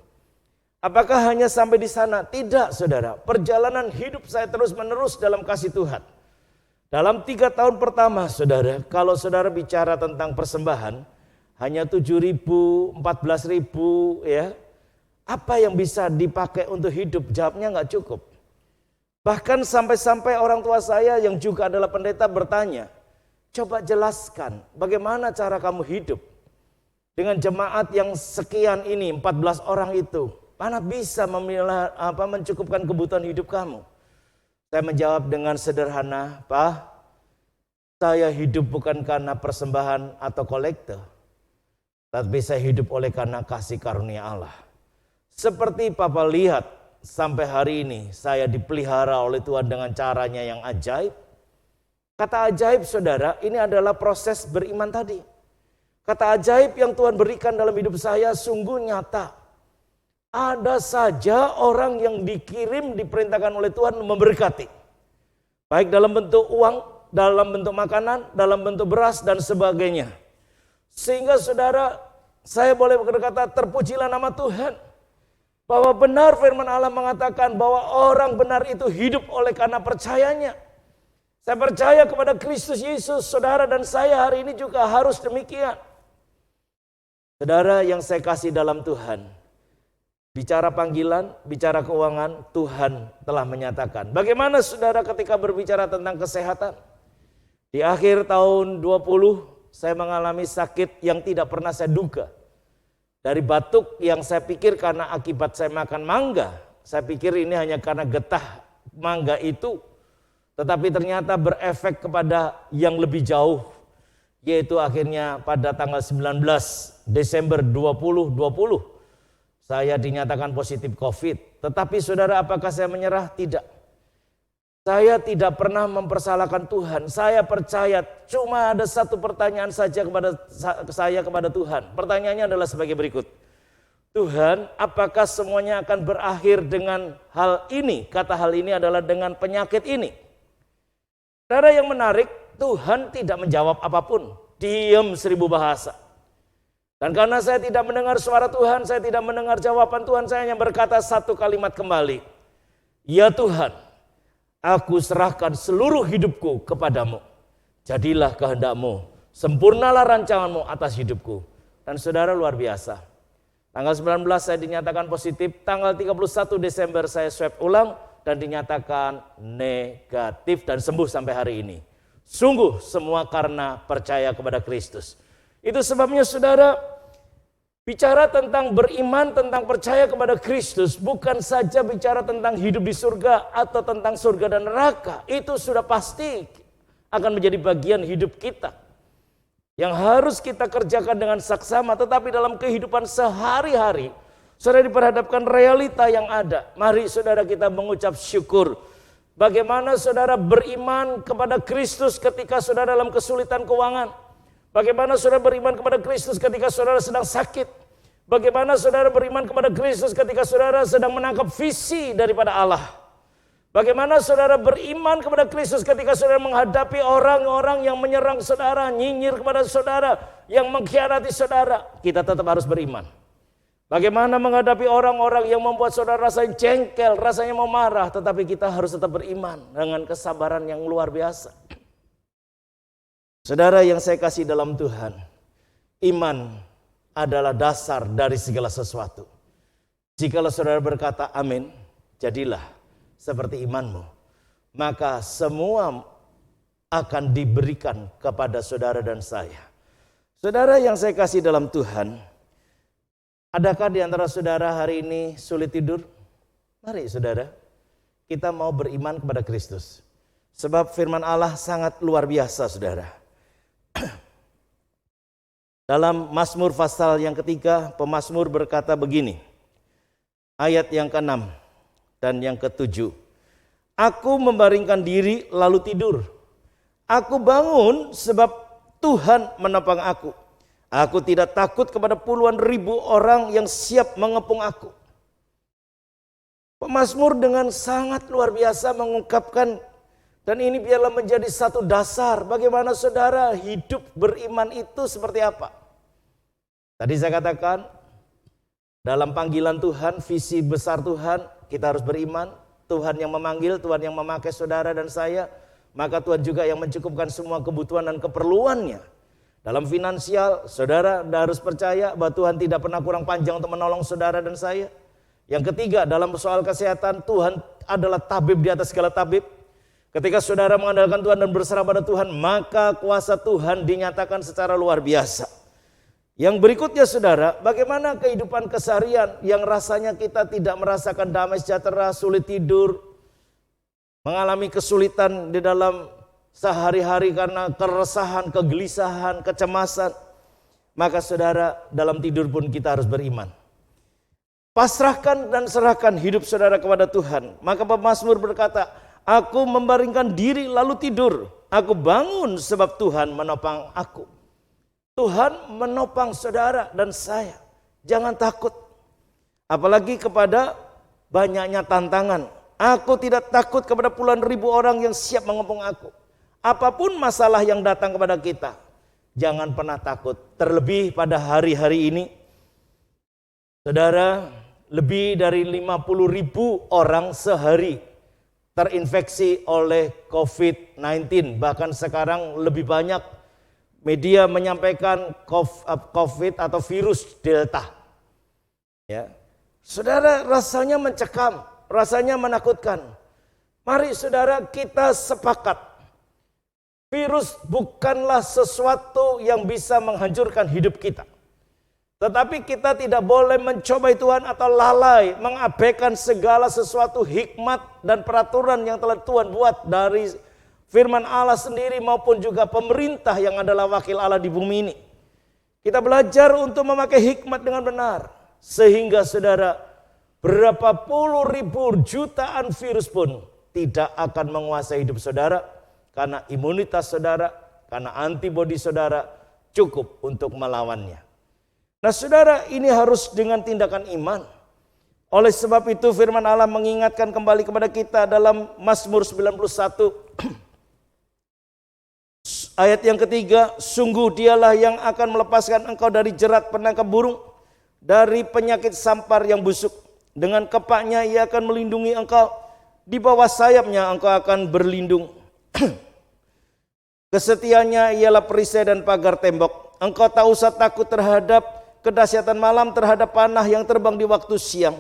Apakah hanya sampai di sana? Tidak saudara. Perjalanan hidup saya terus menerus dalam kasih Tuhan. Dalam 3 tahun pertama saudara, kalau saudara bicara tentang persembahan, hanya 7.000, 14.000 ya. Apa yang bisa dipakai untuk hidup? Jawabnya nggak cukup. Bahkan sampai-sampai orang tua saya yang juga adalah pendeta bertanya, coba jelaskan bagaimana cara kamu hidup dengan jemaat yang sekian ini, 14 orang itu. Mana bisa mencukupkan kebutuhan hidup kamu? Saya menjawab dengan sederhana, Pak, saya hidup bukan karena persembahan atau kolekte, tapi saya hidup oleh karena kasih karunia Allah. Seperti Papa lihat, sampai hari ini saya dipelihara oleh Tuhan dengan caranya yang ajaib. Kata ajaib saudara, ini adalah proses beriman tadi. Kata ajaib yang Tuhan berikan dalam hidup saya sungguh nyata. Ada saja orang yang dikirim, diperintahkan oleh Tuhan memberkati. Baik dalam bentuk uang, dalam bentuk makanan, dalam bentuk beras dan sebagainya. Sehingga saudara, saya boleh berkata terpujilah nama Tuhan. Bahwa benar firman Allah mengatakan bahwa orang benar itu hidup oleh karena percayanya. Saya percaya kepada Kristus Yesus, saudara dan saya hari ini juga harus demikian. Saudara yang saya kasih dalam Tuhan, bicara panggilan, bicara keuangan, Tuhan telah menyatakan. Bagaimana saudara ketika berbicara tentang kesehatan? Di akhir tahun 20, saya mengalami sakit yang tidak pernah saya duga. Dari batuk yang saya pikir karena akibat saya makan mangga. Saya pikir ini hanya karena getah mangga itu. Tetapi ternyata berefek kepada yang lebih jauh. Yaitu akhirnya pada tanggal 19 Desember 2020. Saya dinyatakan positif COVID. Tetapi saudara, apakah saya menyerah? Tidak. Saya tidak pernah mempersalahkan Tuhan. Saya percaya cuma ada satu pertanyaan saja kepada Tuhan. Pertanyaannya adalah sebagai berikut. Tuhan, apakah semuanya akan berakhir dengan hal ini? Kata hal ini adalah dengan penyakit ini. Saudara, yang menarik, Tuhan tidak menjawab apapun. Diam 1000 bahasa. Dan karena saya tidak mendengar suara Tuhan, saya tidak mendengar jawaban Tuhan, saya hanya berkata satu kalimat kembali. Ya Tuhan, aku serahkan seluruh hidupku kepadamu. Jadilah kehendak-Mu, sempurnalah rancangan-Mu atas hidupku. Dan saudara, luar biasa. Tanggal 19 saya dinyatakan positif, tanggal 31 Desember saya swab ulang dan dinyatakan negatif dan sembuh sampai hari ini. Sungguh semua karena percaya kepada Kristus. Itu sebabnya saudara, bicara tentang beriman, tentang percaya kepada Kristus, bukan saja bicara tentang hidup di surga atau tentang surga dan neraka. Itu sudah pasti akan menjadi bagian hidup kita. Yang harus kita kerjakan dengan saksama, tetapi dalam kehidupan sehari-hari, saudara diperhadapkan realita yang ada. Mari saudara kita mengucap syukur. Bagaimana saudara beriman kepada Kristus ketika saudara dalam kesulitan keuangan. Bagaimana saudara beriman kepada Kristus ketika saudara sedang sakit. Bagaimana saudara beriman kepada Kristus ketika saudara sedang menangkap visi daripada Allah. Bagaimana saudara beriman kepada Kristus ketika saudara menghadapi orang-orang yang menyerang saudara, nyinyir kepada saudara, yang mengkhianati saudara. Kita tetap harus beriman. Bagaimana menghadapi orang-orang yang membuat saudara rasanya jengkel, rasanya mau marah, tetapi kita harus tetap beriman dengan kesabaran yang luar biasa. Saudara yang saya kasih dalam Tuhan, iman adalah dasar dari segala sesuatu. Jikalau saudara berkata amin, jadilah seperti imanmu, maka semua akan diberikan kepada saudara dan saya. Saudara yang saya kasih dalam Tuhan, adakah di antara saudara hari ini sulit tidur? Mari saudara, kita mau beriman kepada Kristus. Sebab firman Allah sangat luar biasa saudara. Dalam Mazmur pasal yang ketiga, pemazmur berkata begini. Ayat yang ke-6 dan yang ke-7. Aku membaringkan diri lalu tidur. Aku bangun sebab Tuhan menopang aku. Aku tidak takut kepada puluhan ribu orang yang siap mengepung aku. Pemazmur dengan sangat luar biasa mengungkapkan, dan ini biarlah menjadi satu dasar bagaimana saudara hidup beriman itu seperti apa. Tadi saya katakan, dalam panggilan Tuhan, visi besar Tuhan, kita harus beriman. Tuhan yang memanggil, Tuhan yang memakai saudara dan saya, maka Tuhan juga yang mencukupkan semua kebutuhan dan keperluannya. Dalam finansial, saudara harus percaya bahwa Tuhan tidak pernah kurang panjang untuk menolong saudara dan saya. Yang ketiga, dalam soal kesehatan, Tuhan adalah tabib di atas segala tabib. Ketika saudara mengandalkan Tuhan dan berserah pada Tuhan, maka kuasa Tuhan dinyatakan secara luar biasa. Yang berikutnya saudara, bagaimana kehidupan keseharian yang rasanya kita tidak merasakan damai sejahtera, sulit tidur, mengalami kesulitan di dalam sehari-hari karena keresahan, kegelisahan, kecemasan. Maka saudara, dalam tidur pun kita harus beriman. Pasrahkan dan serahkan hidup saudara kepada Tuhan. Maka pemazmur berkata, aku membaringkan diri lalu tidur. Aku bangun sebab Tuhan menopang aku. Tuhan menopang saudara dan saya. Jangan takut. Apalagi kepada banyaknya tantangan. Aku tidak takut kepada puluhan ribu orang yang siap mengepung aku. Apapun masalah yang datang kepada kita, jangan pernah takut. Terlebih pada hari-hari ini, saudara, lebih dari 50.000 orang sehari terinfeksi oleh COVID-19. Bahkan sekarang lebih banyak media menyampaikan COVID atau virus Delta. Ya. Saudara, rasanya mencekam, rasanya menakutkan. Mari saudara kita sepakat. Virus bukanlah sesuatu yang bisa menghancurkan hidup kita. Tetapi kita tidak boleh mencobai Tuhan atau lalai, mengabaikan segala sesuatu hikmat dan peraturan yang telah Tuhan buat dari firman Allah sendiri maupun juga pemerintah yang adalah wakil Allah di bumi ini. Kita belajar untuk memakai hikmat dengan benar. Sehingga saudara, berapa puluh ribu jutaan virus pun tidak akan menguasai hidup saudara. Karena imunitas saudara, karena antibodi saudara cukup untuk melawannya. Nah saudara, ini harus dengan tindakan iman. Oleh sebab itu firman Allah mengingatkan kembali kepada kita dalam Mazmur 91 ayat yang ketiga, sungguh dialah yang akan melepaskan engkau dari jerat penangkap burung, dari penyakit sampar yang busuk. Dengan kepaknya ia akan melindungi engkau, di bawah sayapnya engkau akan berlindung. Kesetiaannya ialah perisai dan pagar tembok. Engkau tak usah takut terhadap kedahsyatan malam, terhadap panah yang terbang di waktu siang,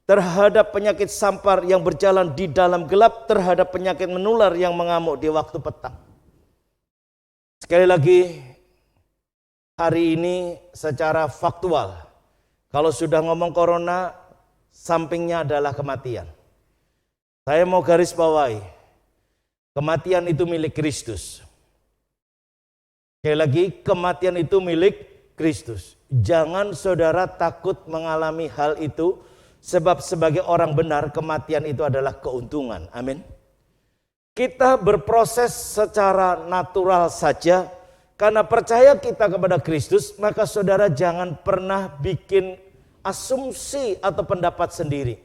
terhadap penyakit sampar yang berjalan di dalam gelap, terhadap penyakit menular yang mengamuk di waktu petang. Sekali lagi, hari ini secara faktual, kalau sudah ngomong corona, sampingnya adalah kematian. Saya mau garis bawahi, kematian itu milik Kristus. Sekali lagi, kematian itu milik Kristus. Jangan saudara takut mengalami hal itu, sebab sebagai orang benar kematian itu adalah keuntungan. Amin. Kita berproses secara natural saja karena percaya kita kepada Kristus, maka saudara jangan pernah bikin asumsi atau pendapat sendiri.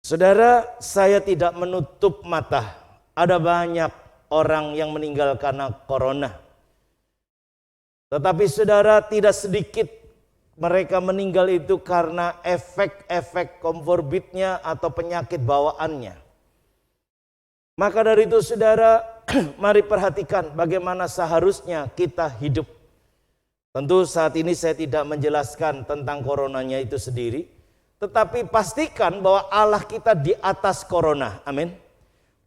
Saudara, saya tidak menutup mata. Ada banyak orang yang meninggal karena corona. Tetapi saudara, tidak sedikit mereka meninggal itu karena efek-efek komorbidnya atau penyakit bawaannya. Maka dari itu saudara, mari perhatikan bagaimana seharusnya kita hidup. Tentu saat ini saya tidak menjelaskan tentang coronanya itu sendiri. Tetapi pastikan bahwa Allah kita di atas corona. Amin.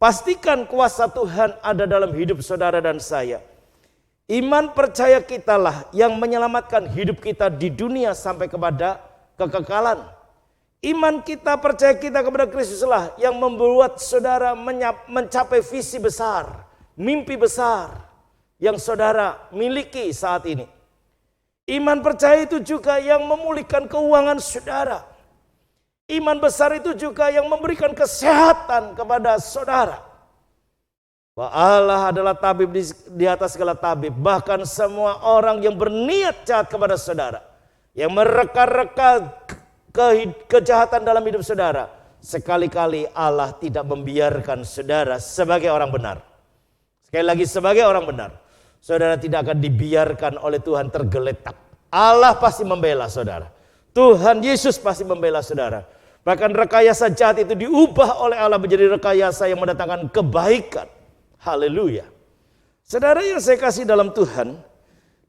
Pastikan kuasa Tuhan ada dalam hidup saudara dan saya. Iman percaya kitalah yang menyelamatkan hidup kita di dunia sampai kepada kekekalan. Iman kita percaya kita kepada Kristuslah yang membuat saudara mencapai visi besar, mimpi besar yang saudara miliki saat ini. Iman percaya itu juga yang memulihkan keuangan saudara. Iman besar itu juga yang memberikan kesehatan kepada saudara. Bahwa Allah adalah tabib di atas segala tabib. Bahkan semua orang yang berniat jahat kepada saudara, yang mereka-reka kejahatan dalam hidup saudara, sekali-kali Allah tidak membiarkan saudara sebagai orang benar. Sekali lagi, sebagai orang benar, saudara tidak akan dibiarkan oleh Tuhan tergeletak. Allah pasti membela saudara. Tuhan Yesus pasti membela saudara. Bahkan rekayasa jahat itu diubah oleh Allah menjadi rekayasa yang mendatangkan kebaikan. Haleluya. Saudara yang saya kasih dalam Tuhan,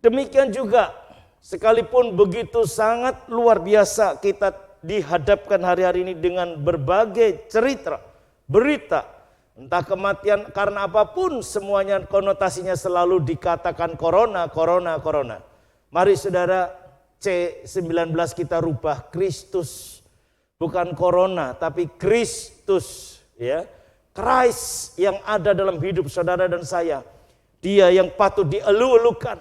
demikian juga sekalipun begitu sangat luar biasa kita dihadapkan hari-hari ini dengan berbagai cerita, berita, entah kematian karena apapun, semuanya konotasinya selalu dikatakan corona, corona, corona. Mari saudara, C19 kita rubah Kristus. Bukan corona, tapi Kristus, ya. Christ yang ada dalam hidup saudara dan saya. Dia yang patut dielu-elukan,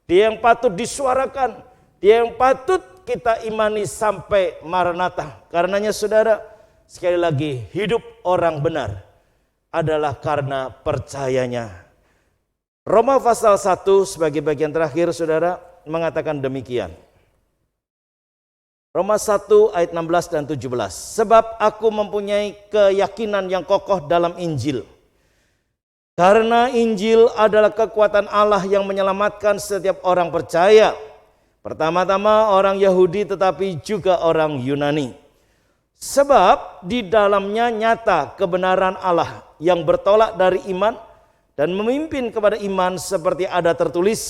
dia yang patut disuarakan, dia yang patut kita imani sampai Maranatha. Karenanya saudara, sekali lagi, hidup orang benar adalah karena percayanya. Roma pasal 1 sebagai bagian terakhir saudara mengatakan demikian. Roma 1 ayat 16 dan 17. Sebab aku mempunyai keyakinan yang kokoh dalam Injil. Karena Injil adalah kekuatan Allah yang menyelamatkan setiap orang percaya. Pertama-tama orang Yahudi tetapi juga orang Yunani. Sebab di dalamnya nyata kebenaran Allah yang bertolak dari iman dan memimpin kepada iman seperti ada tertulis,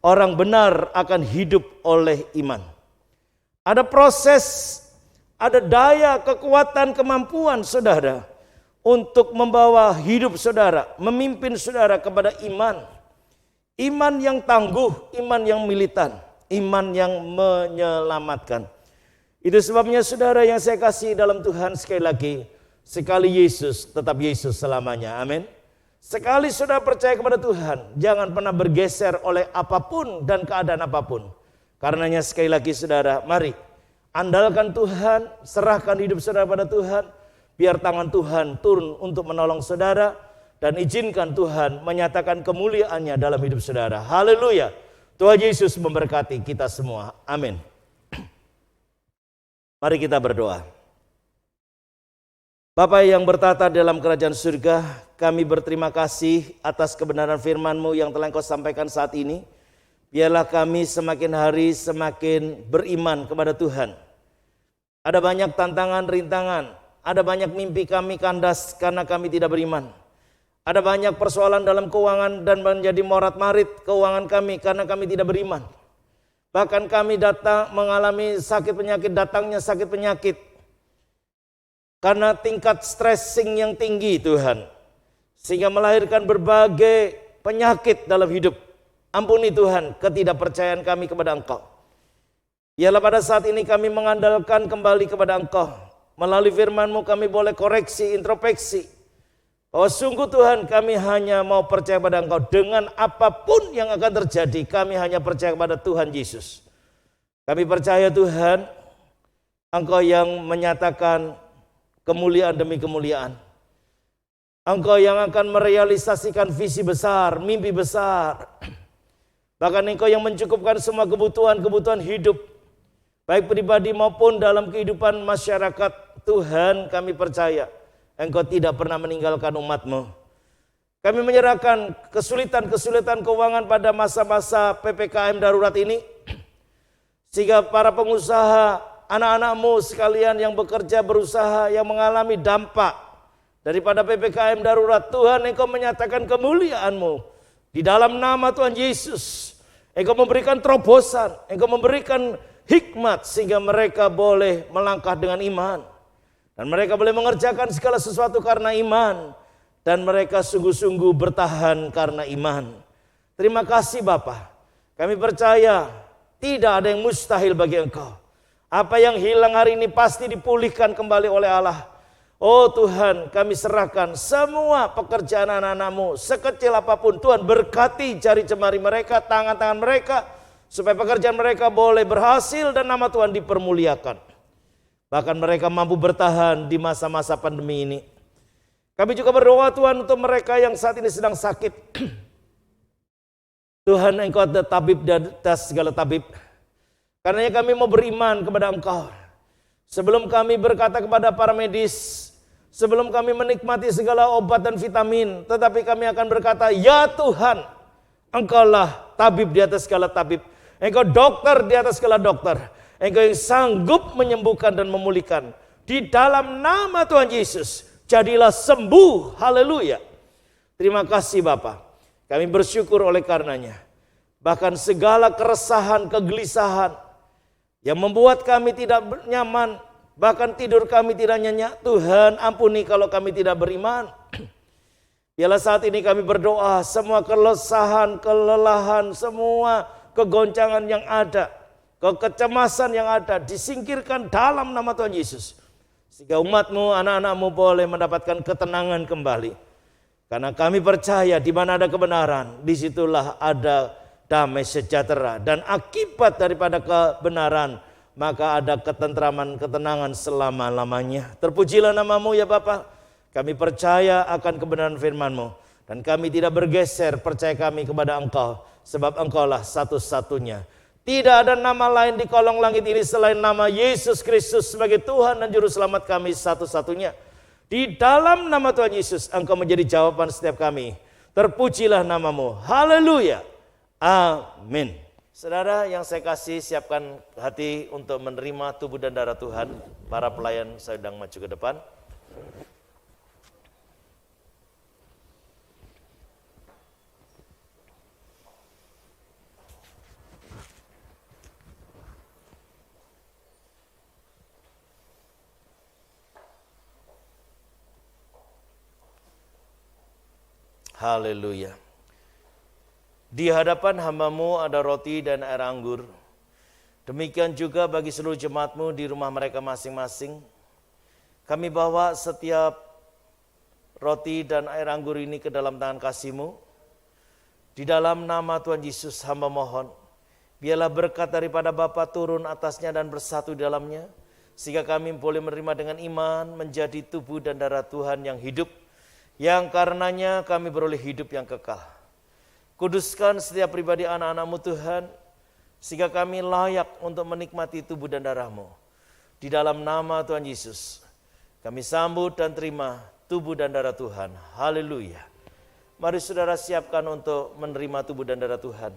orang benar akan hidup oleh iman. Ada proses, ada daya, kekuatan, kemampuan saudara untuk membawa hidup saudara, memimpin saudara kepada iman. Iman yang tangguh, iman yang militan, iman yang menyelamatkan. Itu sebabnya saudara yang saya kasih dalam Tuhan, sekali lagi, sekali Yesus tetap Yesus selamanya. Amin. Sekali sudah percaya kepada Tuhan, jangan pernah bergeser oleh apapun dan keadaan apapun. Karenanya sekali lagi saudara, mari andalkan Tuhan, serahkan hidup saudara pada Tuhan, biar tangan Tuhan turun untuk menolong saudara, dan izinkan Tuhan menyatakan kemuliaannya dalam hidup saudara. Haleluya. Tuhan Yesus memberkati kita semua. Amin. Mari kita berdoa. Bapa yang bertata dalam kerajaan surga, kami berterima kasih atas kebenaran firman-Mu yang telah Engkau sampaikan saat ini. Biarlah kami semakin hari semakin beriman kepada Tuhan. Ada banyak tantangan, rintangan, ada banyak mimpi kami kandas karena kami tidak beriman. Ada banyak persoalan dalam keuangan dan menjadi morat-marit keuangan kami karena kami tidak beriman. Bahkan kami datang mengalami sakit penyakit, datangnya sakit penyakit karena tingkat stressing yang tinggi Tuhan, sehingga melahirkan berbagai penyakit dalam hidup. Ampuni Tuhan ketidakpercayaan kami kepada Engkau. Biarlah pada saat ini kami mengandalkan kembali kepada Engkau. Melalui firman-Mu kami boleh koreksi, introspeksi, bahwa sungguh Tuhan kami hanya mau percaya pada Engkau. Dengan apapun yang akan terjadi, kami hanya percaya kepada Tuhan Yesus. Kami percaya Tuhan, Engkau yang menyatakan kemuliaan demi kemuliaan. Engkau yang akan merealisasikan visi besar, mimpi besar. Bahkan Engkau yang mencukupkan semua kebutuhan hidup, baik pribadi maupun dalam kehidupan masyarakat. Tuhan, kami percaya Engkau tidak pernah meninggalkan umat-Mu. Kami menyerahkan kesulitan-kesulitan keuangan pada masa-masa PPKM darurat ini, sehingga para pengusaha, anak-anak-Mu sekalian yang bekerja, berusaha, yang mengalami dampak daripada PPKM darurat. Tuhan, Engkau menyatakan kemuliaan-Mu di dalam nama Tuhan Yesus. Engkau memberikan terobosan, Engkau memberikan hikmat sehingga mereka boleh melangkah dengan iman. Dan mereka boleh mengerjakan segala sesuatu karena iman. Dan mereka sungguh-sungguh bertahan karena iman. Terima kasih Bapa. Kami percaya tidak ada yang mustahil bagi Engkau. Apa yang hilang hari ini pasti dipulihkan kembali oleh Allah. Oh Tuhan, kami serahkan semua pekerjaan anak-anak-Mu, sekecil apapun. Tuhan berkati jari jemari mereka, tangan-tangan mereka, supaya pekerjaan mereka boleh berhasil dan nama Tuhan dipermuliakan. Bahkan mereka mampu bertahan di masa-masa pandemi ini. Kami juga berdoa Tuhan untuk mereka yang saat ini sedang sakit. Tuhan, Engkau adalah tabib di atas segala tabib. Karenanya kami mau beriman kepada Engkau. Sebelum kami berkata kepada para medis, sebelum kami menikmati segala obat dan vitamin, tetapi kami akan berkata, ya Tuhan, Engkaulah tabib di atas segala tabib. Engkau dokter di atas segala dokter. Engkau yang sanggup menyembuhkan dan memulihkan. Di dalam nama Tuhan Yesus, jadilah sembuh. Haleluya. Terima kasih Bapa. Kami bersyukur oleh karenanya. Bahkan segala keresahan, kegelisahan yang membuat kami tidak nyaman, bahkan tidur kami tidak nyenyak. Tuhan, ampuni kalau kami tidak beriman. Biarlah saat ini kami berdoa, semua keresahan, kelelahan, semua kegoncangan yang ada, kecemasan yang ada disingkirkan dalam nama Tuhan Yesus. Sehingga umat-Mu, anak-anak-Mu boleh mendapatkan ketenangan kembali. Karena kami percaya di mana ada kebenaran, disitulah ada damai sejahtera. Dan akibat daripada kebenaran, maka ada ketentraman, ketenangan selama-lamanya. Terpujilah nama-Mu ya Bapa. Kami percaya akan kebenaran firman-Mu. Dan kami tidak bergeser percaya kami kepada Engkau. Sebab Engkaulah satu-satunya. Tidak ada nama lain di kolong langit ini selain nama Yesus Kristus sebagai Tuhan dan Juru Selamat kami satu-satunya. Di dalam nama Tuhan Yesus Engkau menjadi jawaban setiap kami. Terpujilah nama-Mu. Haleluya. Amin. Saudara yang saya kasih, siapkan hati untuk menerima tubuh dan darah Tuhan. Para pelayan sedang maju ke depan. Haleluya. Di hadapan hamba-Mu ada roti dan air anggur. Demikian juga bagi seluruh jemaat-Mu di rumah mereka masing-masing. Kami bawa setiap roti dan air anggur ini ke dalam tangan kasih-Mu. Di dalam nama Tuhan Yesus hamba mohon, biarlah berkat daripada Bapa turun atasnya dan bersatu di dalamnya, sehingga kami boleh menerima dengan iman menjadi tubuh dan darah Tuhan yang hidup, yang karenanya kami beroleh hidup yang kekal. Kuduskan setiap pribadi anak-anak-Mu Tuhan, sehingga kami layak untuk menikmati tubuh dan darah-Mu. Di dalam nama Tuhan Yesus, kami sambut dan terima tubuh dan darah Tuhan. Haleluya. Mari saudara siapkan untuk menerima tubuh dan darah Tuhan.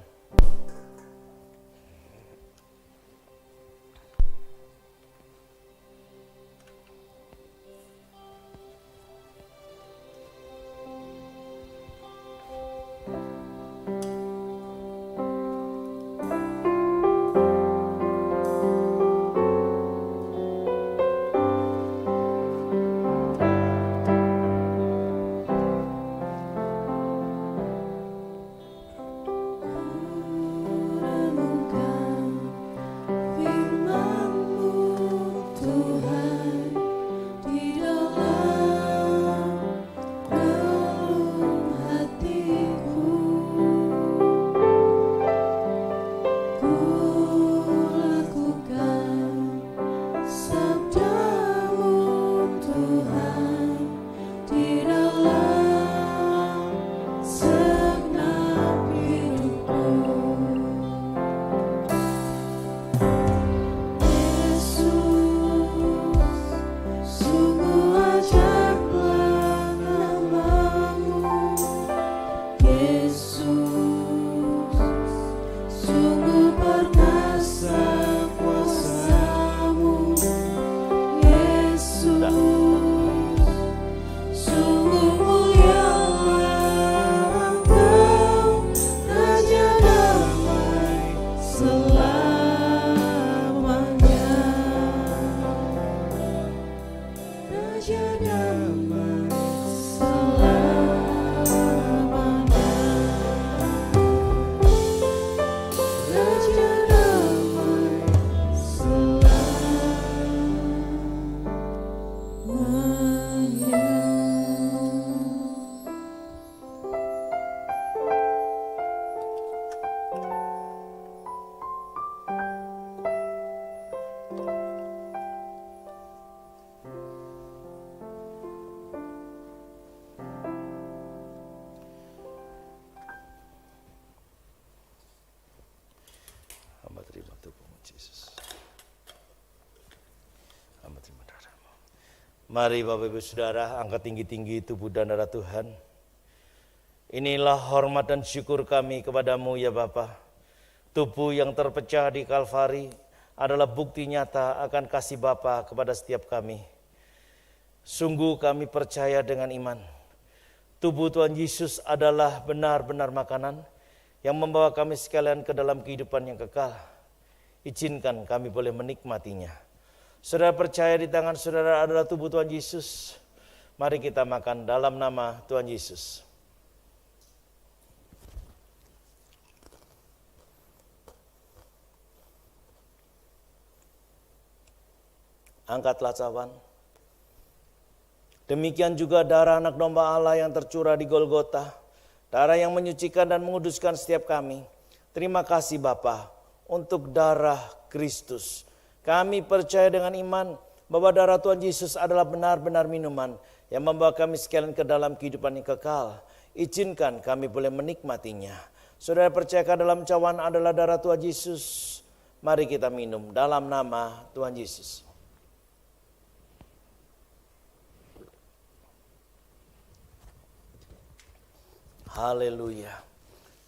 Mari Bapak Ibu Saudara, angkat tinggi-tinggi tubuh dan darah Tuhan. Inilah hormat dan syukur kami kepadamu ya Bapa. Tubuh yang terpecah di Kalvari adalah bukti nyata akan kasih Bapa kepada setiap kami. Sungguh kami percaya dengan iman. Tubuh Tuhan Yesus adalah benar-benar makanan yang membawa kami sekalian ke dalam kehidupan yang kekal. Izinkan kami boleh menikmatinya. Saudara percaya di tangan saudara adalah tubuh Tuhan Yesus. Mari kita makan dalam nama Tuhan Yesus. Angkatlah cawan. Demikian juga darah anak domba Allah yang tercurah di Golgota. Darah yang menyucikan dan menguduskan setiap kami. Terima kasih Bapa untuk darah Kristus. Kami percaya dengan iman bahwa darah Tuhan Yesus adalah benar-benar minuman yang membawa kami sekalian ke dalam kehidupan yang kekal. Izinkan kami boleh menikmatinya. Saudara percayakan dalam cawan adalah darah Tuhan Yesus. Mari kita minum dalam nama Tuhan Yesus. Haleluya.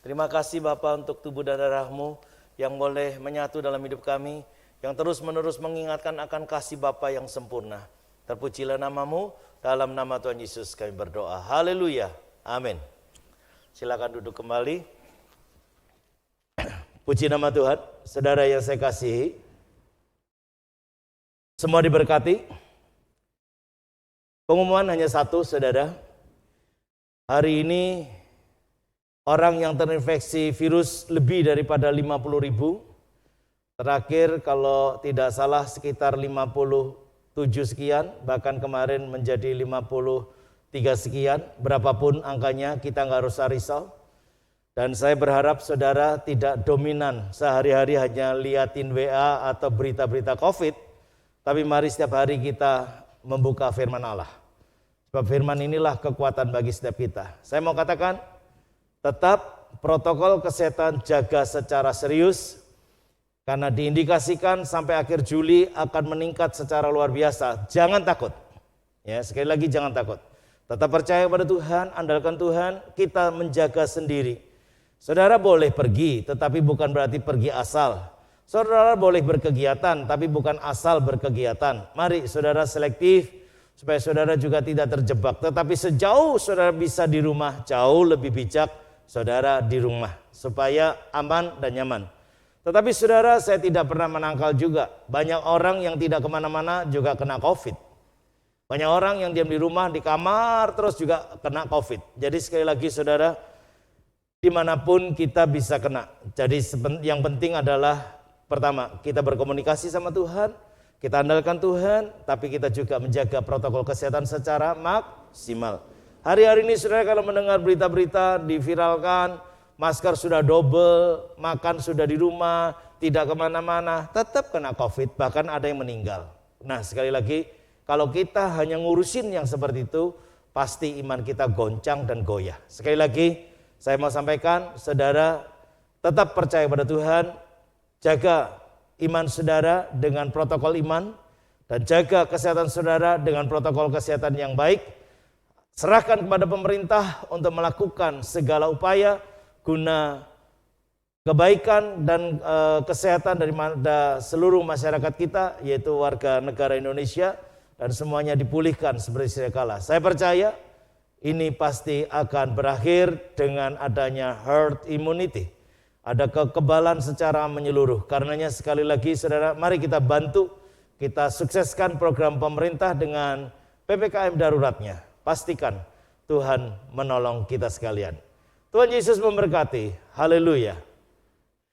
Terima kasih Bapa untuk tubuh dan darah-Mu yang boleh menyatu dalam hidup kami, yang terus-menerus mengingatkan akan kasih Bapa yang sempurna. Terpujilah nama-Mu, dalam nama Tuhan Yesus kami berdoa. Haleluya, amin. Silakan duduk kembali. Puji nama Tuhan, saudara yang saya kasihi. Semua diberkati. Pengumuman hanya satu, saudara. Hari ini orang yang terinfeksi virus lebih daripada 50.000. Terakhir kalau tidak salah sekitar 57 sekian, bahkan kemarin menjadi 53 sekian, berapapun angkanya kita nggak usah risau. Dan saya berharap saudara tidak dominan sehari-hari hanya liatin WA atau berita-berita COVID, tapi mari setiap hari kita membuka firman Allah. Sebab firman inilah kekuatan bagi setiap kita. Saya mau katakan, tetap protokol kesehatan jaga secara serius, karena diindikasikan sampai akhir Juli akan meningkat secara luar biasa. Jangan takut. Ya, sekali lagi jangan takut. Tetap percaya pada Tuhan, andalkan Tuhan, kita menjaga sendiri. Saudara boleh pergi, tetapi bukan berarti pergi asal. Saudara boleh berkegiatan, tapi bukan asal berkegiatan. Mari saudara selektif, supaya saudara juga tidak terjebak. Tetapi sejauh saudara bisa di rumah, jauh lebih bijak saudara di rumah. Supaya aman dan nyaman. Tetapi saudara, saya tidak pernah menangkal juga. Banyak orang yang tidak kemana-mana juga kena COVID. Banyak orang yang diam di rumah, di kamar, terus juga kena COVID. Jadi sekali lagi saudara, dimanapun kita bisa kena. Jadi yang penting adalah pertama, kita berkomunikasi sama Tuhan, kita andalkan Tuhan, tapi kita juga menjaga protokol kesehatan secara maksimal. Hari-hari ini saudara kalau mendengar berita-berita diviralkan, masker sudah double, makan sudah di rumah, tidak kemana-mana, tetap kena COVID, bahkan ada yang meninggal. Nah sekali lagi, kalau kita hanya ngurusin yang seperti itu, pasti iman kita goncang dan goyah. Sekali lagi, saya mau sampaikan, saudara tetap percaya pada Tuhan, jaga iman saudara dengan protokol iman, dan jaga kesehatan saudara dengan protokol kesehatan yang baik. Serahkan kepada pemerintah untuk melakukan segala upaya guna kebaikan dan kesehatan dari seluruh masyarakat kita, yaitu warga negara Indonesia, dan semuanya dipulihkan seperti sedia kala. Saya percaya ini pasti akan berakhir dengan adanya herd immunity. Ada kekebalan secara menyeluruh. Karenanya sekali lagi saudara, mari kita bantu, kita sukseskan program pemerintah dengan PPKM daruratnya. Pastikan Tuhan menolong kita sekalian. Tuhan Yesus memberkati. Haleluya.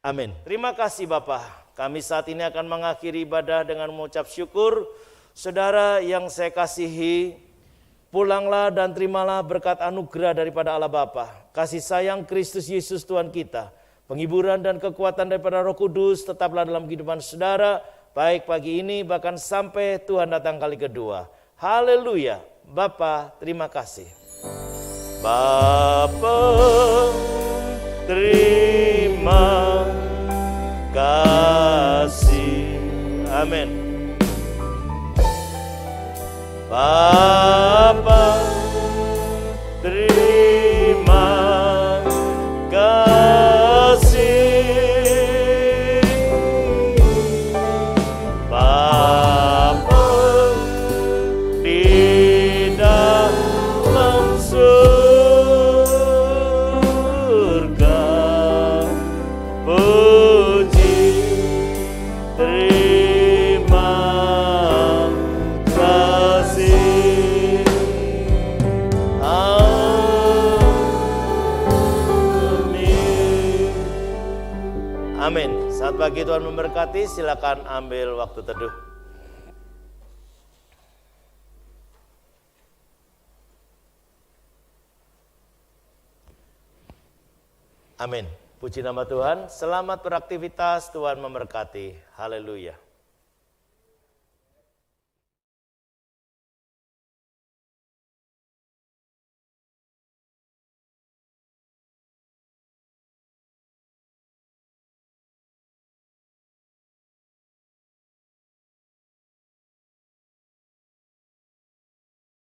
Amin. Terima kasih Bapak. Kami saat ini akan mengakhiri ibadah dengan mengucap syukur. Saudara yang saya kasihi, pulanglah dan terimalah berkat anugerah daripada Allah Bapa, kasih sayang Kristus Yesus Tuhan kita, penghiburan dan kekuatan daripada Roh Kudus tetaplah dalam kehidupan saudara, baik pagi ini bahkan sampai Tuhan datang kali kedua. Haleluya. Bapa, terima kasih. Bapa, terima kasih. Amin. Bapa, terima kasih. Bapa di dalam surga, puji terima kasih. Amin. Amin. Saat pagi Tuhan memberkati, silakan ambil waktu teduh. Amin. Puji nama Tuhan. Selamat beraktivitas. Tuhan memberkati. Haleluya.